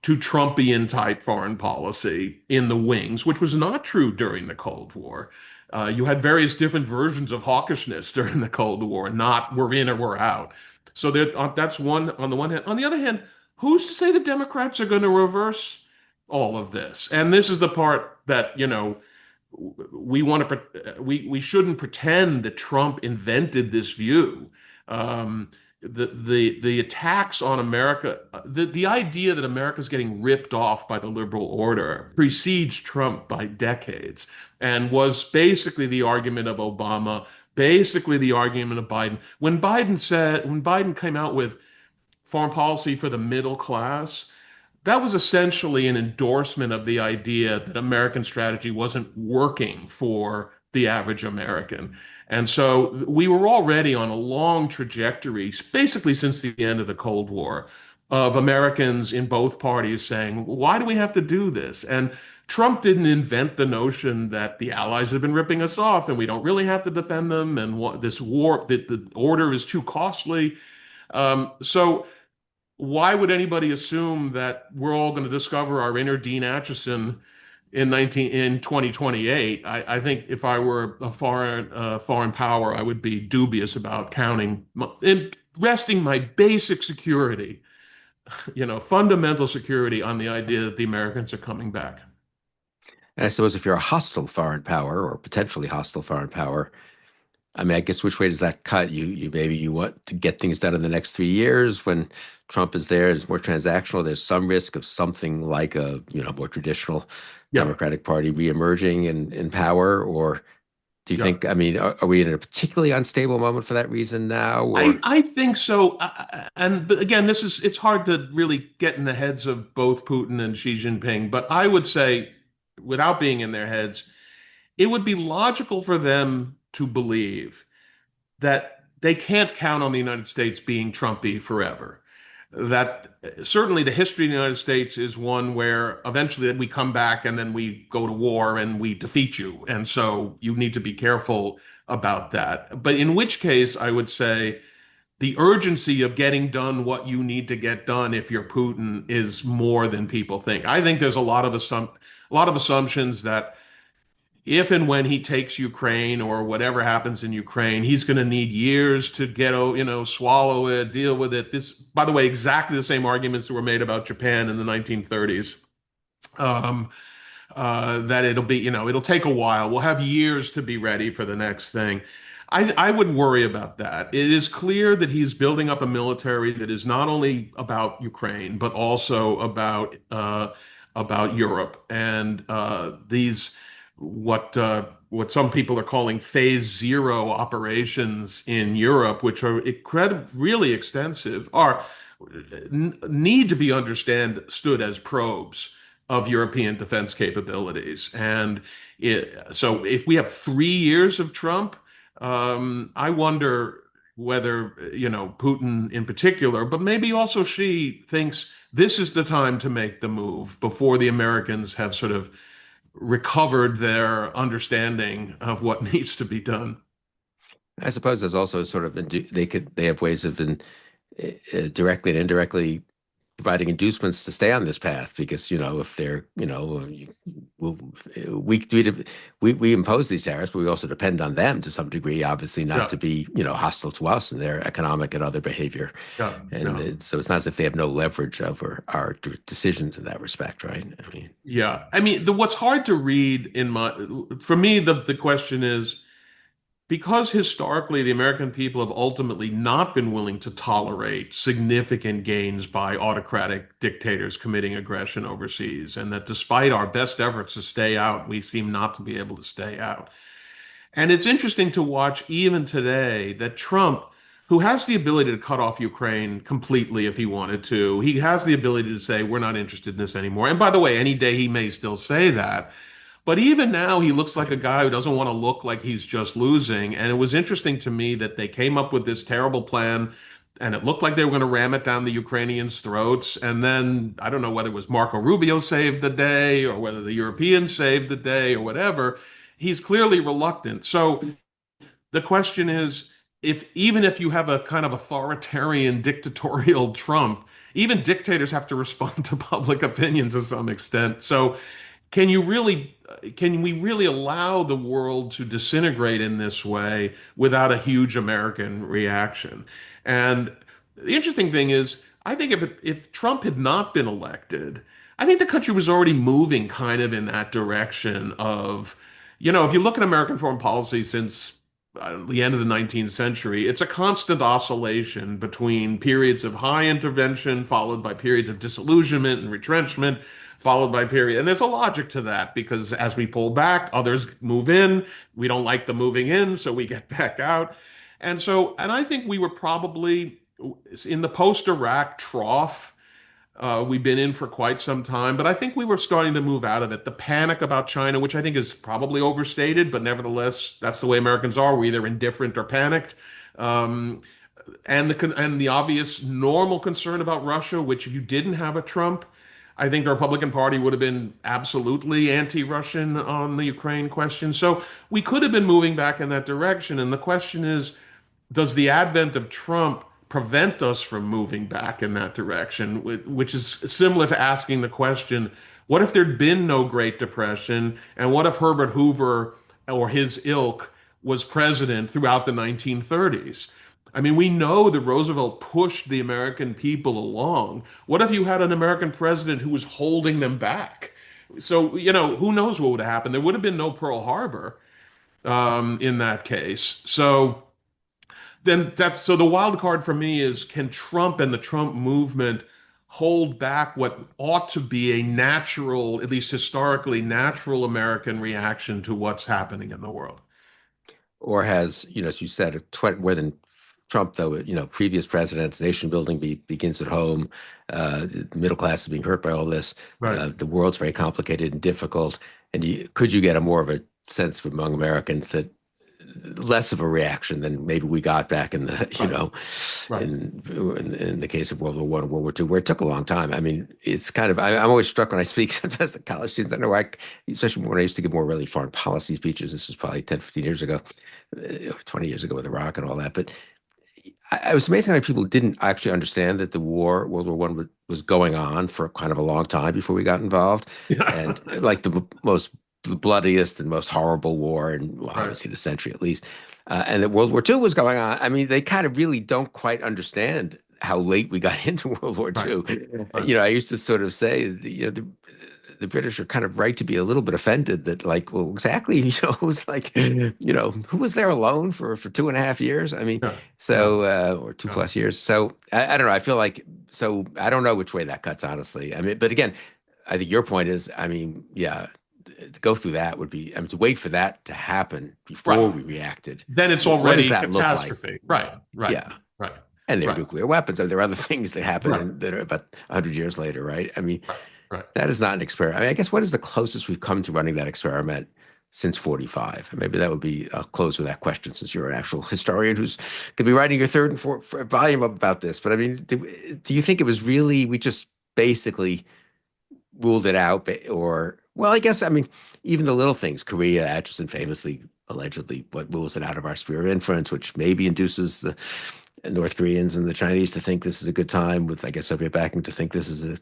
to Trumpian type foreign policy in the wings, which was not true during the Cold War. You had various different versions of hawkishness during the Cold War, not we're in or we're out. So that's one on the one hand. On the other hand, who's to say the Democrats are going to reverse all of this? And this is the part that, we shouldn't pretend that Trump invented this view. Um, the attacks on America, the idea that America's getting ripped off by the liberal order precedes Trump by decades and was basically the argument of Obama, basically the argument of Biden. When Biden came out with foreign policy for the middle class, that was essentially an endorsement of the idea that American strategy wasn't working for the average American. And so we were already on a long trajectory, basically since the end of the Cold War, of Americans in both parties saying, why do we have to do this? And Trump didn't invent the notion that the Allies have been ripping us off and we don't really have to defend them and this war, that the order is too costly. So why would anybody assume that we're all going to discover our inner Dean Acheson in 2028? I think if I were a foreign power, I would be dubious about counting and resting my basic security, fundamental security on the idea that the Americans are coming back. And I suppose if you're a hostile foreign power or potentially hostile foreign power, I mean, I guess which way does that cut? You want to get things done in the next 3 years when Trump is there, it's more transactional. There's some risk of something like a, more traditional Yeah, Democratic Party reemerging in power, or do you yeah. think, I mean, are we in a particularly unstable moment for that reason now, I or I think so. But again, it's hard to really get in the heads of both Putin and Xi Jinping. But I would say, without being in their heads, it would be logical for them to believe that they can't count on the United States being Trumpy forever. That certainly the history of the United States is one where eventually we come back and then we go to war and we defeat you. And so you need to be careful about that. But in which case, I would say the urgency of getting done what you need to get done if you're Putin is more than people think. I think there's a lot of assumptions that if and when he takes Ukraine or whatever happens in Ukraine, he's going to need years to swallow it, deal with it. This, by the way, exactly the same arguments that were made about Japan in the 1930s. Um, that it'll take a while. We'll have years to be ready for the next thing. I would worry about that. It is clear that he's building up a military that is not only about Ukraine, but also about Europe and these what some people are calling phase zero operations in Europe, which are really extensive, are need to be understood as probes of European defense capabilities. And so if we have 3 years of Trump, I wonder whether, Putin in particular, but maybe also Xi thinks this is the time to make the move before the Americans have sort of recovered their understanding of what needs to be done. I suppose there's also sort of they have ways of directly and indirectly providing inducements to stay on this path because if they're we'll, we, we impose these tariffs, but we also depend on them to some degree, obviously not Yeah, to be hostile to us and their economic and other behavior, yeah, and yeah. so it's not as if they have no leverage over our decisions in that respect, right? I mean, Yeah. I mean, what's hard to read for me, the question is because historically the American people have ultimately not been willing to tolerate significant gains by autocratic dictators committing aggression overseas, and that despite our best efforts to stay out, we seem not to be able to stay out. And it's interesting to watch even today that Trump, who has the ability to cut off Ukraine completely if he wanted to, he has the ability to say, we're not interested in this anymore. And by the way, any day he may still say that. But even now, he looks like a guy who doesn't want to look like he's just losing. And it was interesting to me that they came up with this terrible plan, and it looked like they were going to ram it down the Ukrainians' throats. And then I don't know whether it was Marco Rubio saved the day or whether the Europeans saved the day or whatever. He's clearly reluctant. So the question is, if even if you have a kind of authoritarian dictatorial Trump, even dictators have to respond to public opinion to some extent. So can we really allow the world to disintegrate in this way without a huge American reaction? And the interesting thing is, I think if Trump had not been elected, I think the country was already moving kind of in that direction of, if you look at American foreign policy since the end of the 19th century, it's a constant oscillation between periods of high intervention followed by periods of disillusionment and retrenchment, followed by period. And there's a logic to that because as we pull back, others move in. We don't like the moving in, so we get back out. And I think we were probably in the post-Iraq trough. We've been in for quite some time, but I think we were starting to move out of it. The panic about China, which I think is probably overstated, but nevertheless, that's the way Americans are. We're either indifferent or panicked. Um, and the obvious normal concern about Russia, which if you didn't have a Trump, I think the Republican Party would have been absolutely anti-Russian on the Ukraine question. So we could have been moving back in that direction. And the question is, does the advent of Trump prevent us from moving back in that direction? Which is similar to asking the question, what if there'd been no Great Depression? And what if Herbert Hoover or his ilk was president throughout the 1930s? I mean, we know that Roosevelt pushed the American people along. What if you had an American president who was holding them back? So, who knows what would have happened? There would have been no Pearl Harbor in that case. So the wild card for me is can Trump and the Trump movement hold back what ought to be a natural, at least historically natural American reaction to what's happening in the world? or has, as you said, more than Trump, though, previous presidents, nation building begins at home. The middle class is being hurt by all this. Right. The world's very complicated and difficult. And could you get a more of a sense from among Americans that less of a reaction than maybe we got back in the, Right. Right. in the case of World War One and World War Two, where it took a long time. I mean, it's kind of I'm always struck when I speak sometimes to college students. I know especially when I used to give more really foreign policy speeches. This was probably 10, 15 years ago, 20 years ago with Iraq and all that. But I was amazed how many people didn't actually understand that the war, World War One, was going on for kind of a long time before we got involved, Yeah. and like most the bloodiest and most horrible war in, well, Right. obviously the century at least, and that World War Two was going on. I mean, they kind of really don't quite understand how late we got into World War Right. Two. Right. I used to sort of say, the British are kind of right to be a little bit offended that, like, well, exactly, it was like, who was there alone for 2.5 years? I mean, Yeah. Yeah. so, or two Yeah. plus years. So I don't know. I feel like, so I don't know which way that cuts, honestly. I mean, but again, I think your point is, I mean, yeah, to go through that would be, I mean, to wait for that to happen Right. before we reacted. Then it's What does already that look like? catastrophe. Right. Right. Yeah. Right. And there are Right. nuclear weapons. And there are other things that happen Right. and that are about 100 years later, right? I mean, Right. Right. that is not an experiment. I mean, I guess what is the closest we've come to running that experiment since 45? Maybe that would be, I'll close with that question since you're an actual historian who's going to be writing your third and fourth volume about this. But I mean, do you think it was really, we just basically ruled it out? Or, well, I guess, I mean, even the little things, Korea, Atchison famously, allegedly, what rules it out of our sphere of influence, which maybe induces the North Koreans and the Chinese to think this is a good time, with, I guess, Soviet backing, to think this is a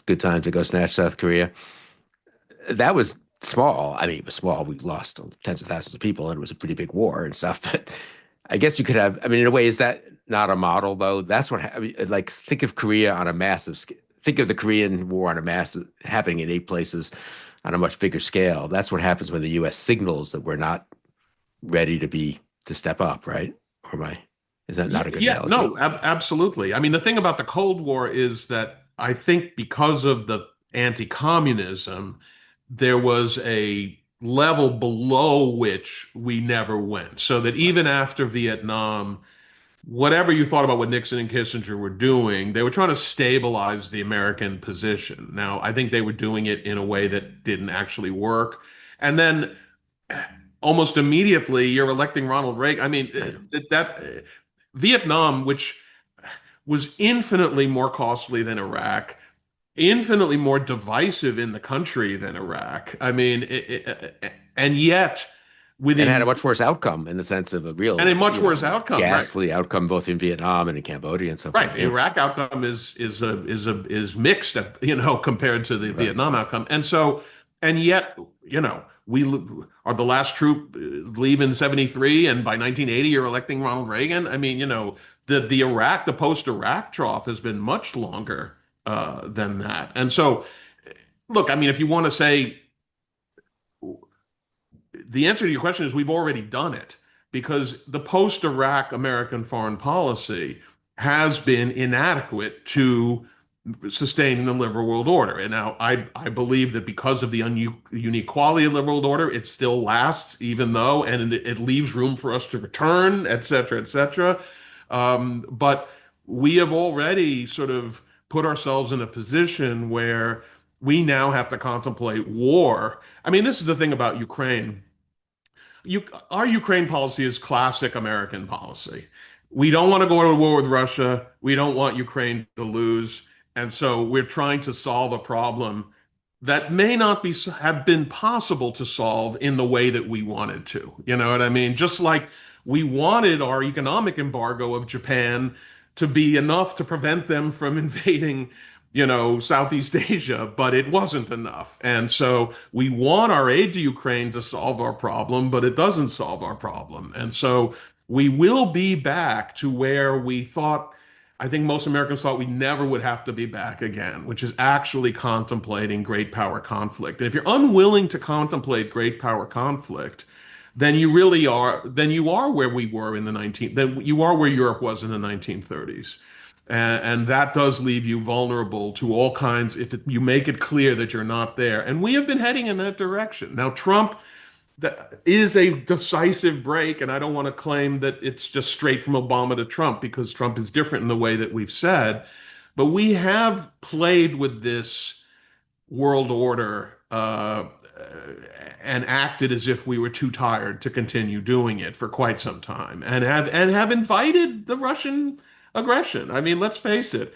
good time to go snatch South Korea. That was small. I mean, it was small. We lost tens of thousands of people, and it was a pretty big war and stuff. But I guess you could have. I mean, in a way, is that not a model though? That's what. I mean, like, think of Korea on a massive scale. Think of the Korean War on a massive, happening in 8 places on a much bigger scale. That's what happens when the U.S. signals that we're not ready to step up, right? Or am I? Is that not a good Yeah, analogy? no, absolutely. I mean, the thing about the Cold War is that I think because of the anti-communism, there was a level below which we never went. So that even after Vietnam, whatever you thought about what Nixon and Kissinger were doing, they were trying to stabilize the American position. Now, I think they were doing it in a way that didn't actually work. And then almost immediately, you're electing Ronald Reagan. I mean, Right. Vietnam, which was infinitely more costly than Iraq, infinitely more divisive in the country than Iraq. I mean, and yet And had a within much worse outcome in the sense of a and real, a much worse outcome, right? ghastly outcome both in Vietnam and in Cambodia and so Right. forth. The Yeah. Iraq outcome is mixed, compared to the Right. Vietnam outcome. And so, and yet, we are the last troop leave in 73, and by 1980 you're electing Ronald Reagan. I mean, the post-Iraq trough has been much longer than that. And so, look, I mean, if you want to say the answer to your question is we've already done it because the post-Iraq American foreign policy has been inadequate to sustain the liberal world order. And now I believe that because of the unique quality of the liberal world order, it still lasts, even though, and it leaves room for us to return, et cetera, et cetera. But we have already sort of put ourselves in a position where we now have to contemplate war. I mean, this is the thing about Ukraine. Our Ukraine policy is classic American policy. We don't want to go to war with Russia. We don't want Ukraine to lose. And so we're trying to solve a problem that may not have been possible to solve in the way that we wanted to. You know what I mean? Just like we wanted our economic embargo of Japan to be enough to prevent them from invading, Southeast Asia, but it wasn't enough. And so we want our aid to Ukraine to solve our problem, but it doesn't solve our problem. And so we will be back to where we thought, I think most Americans thought we never would have to be back again, which is actually contemplating great power conflict. And if you're unwilling to contemplate great power conflict, then you are where we were in the 19, then you are where Europe was in the 1930s. And that does leave you vulnerable to all kinds, you make it clear that you're not there. And we have been heading in that direction. Now, Trump, that is a decisive break, and I don't want to claim that it's just straight from Obama to Trump because Trump is different in the way that we've said, but we have played with this world order uh, and acted as if we were too tired to continue doing it for quite some time, and have invited the Russian aggression. I mean, let's face it.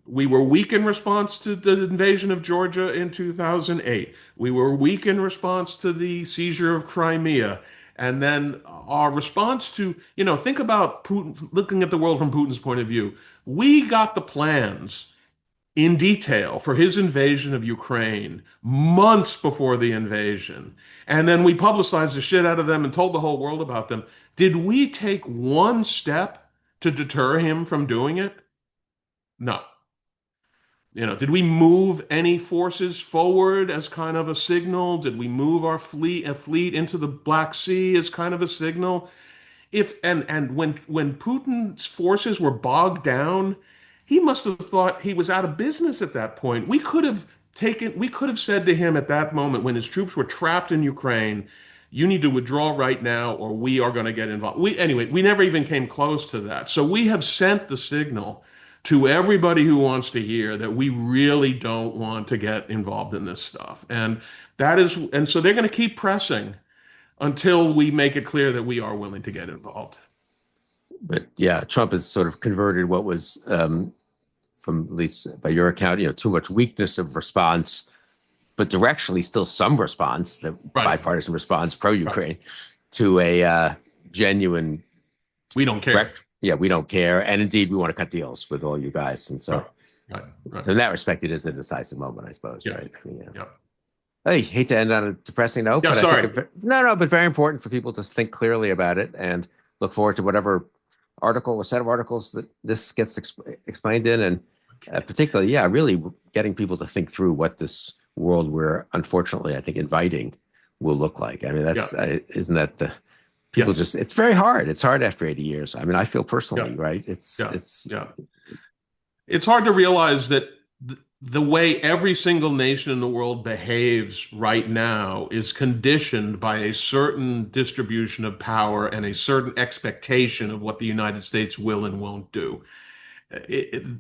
We were weak in response to the invasion of Georgia in 2008. We were weak in response to the seizure of Crimea. And then our response to, think about Putin, looking at the world from Putin's point of view. We got the plans in detail for his invasion of Ukraine months before the invasion. And then we publicized the shit out of them and told the whole world about them. Did we take one step to deter him from doing it? No. Did we move any forces forward as kind of a signal? Did we move a fleet into the Black Sea as kind of a signal? If and when Putin's forces were bogged down, he must have thought he was out of business at that point. We could have said to him at that moment when his troops were trapped in Ukraine, you need to withdraw right now or we are going to get involved. We never even came close to that. So we have sent the signal to everybody who wants to hear that we really don't want to get involved in this stuff. And so they're going to keep pressing until we make it clear that we are willing to get involved. But yeah, Trump has sort of converted what was, from at least by your account, too much weakness of response, but directionally still some response, the bipartisan response pro-Ukraine, to a genuine. We don't care. Yeah, we don't care, and indeed, we want to cut deals with all you guys, and so, so in that respect, it is a decisive moment, I suppose. Right? I mean, I hate to end on a depressing note, but sorry. I think but very important for people to think clearly about it and look forward to whatever article or set of articles that this gets explained in, and particularly, really getting people to think through what this world we're unfortunately, I think, inviting will look like. I mean, that's isn't that the people just, it's very hard. It's hard after 80 years. I mean, I feel personally, right? It's hard to realize that the way every single nation in the world behaves right now is conditioned by a certain distribution of power and a certain expectation of what the United States will and won't do.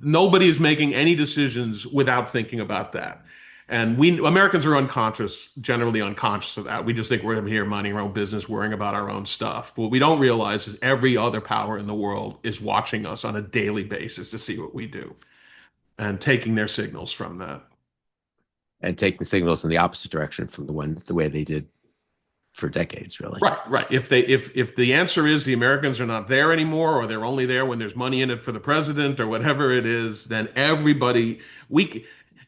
Nobody is making any decisions without thinking about that. And Americans are generally unconscious of that. We just think we're here minding our own business, worrying about our own stuff. But what we don't realize is every other power in the world is watching us on a daily basis to see what we do and taking their signals from that. And take the signals in the opposite direction from the way they did for decades, really. Right. If the answer is the Americans are not there anymore, or they're only there when there's money in it for the president or whatever it is, then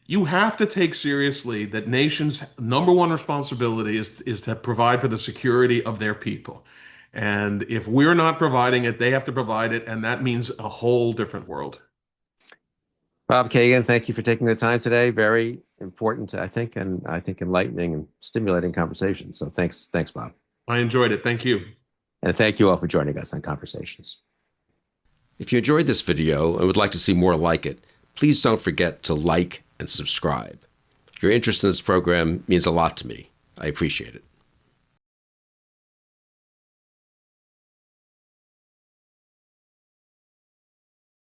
you have to take seriously that nations' number one responsibility is to provide for the security of their people. And if we're not providing it, they have to provide it, and that means a whole different world. Bob Kagan, thank you for taking the time today. Very important, I think, and I think enlightening and stimulating conversation. So thanks, Bob. I enjoyed it. Thank you. And thank you all for joining us on Conversations. If you enjoyed this video and would like to see more like it, please don't forget to like and subscribe. Your interest in this program means a lot to me. I appreciate it.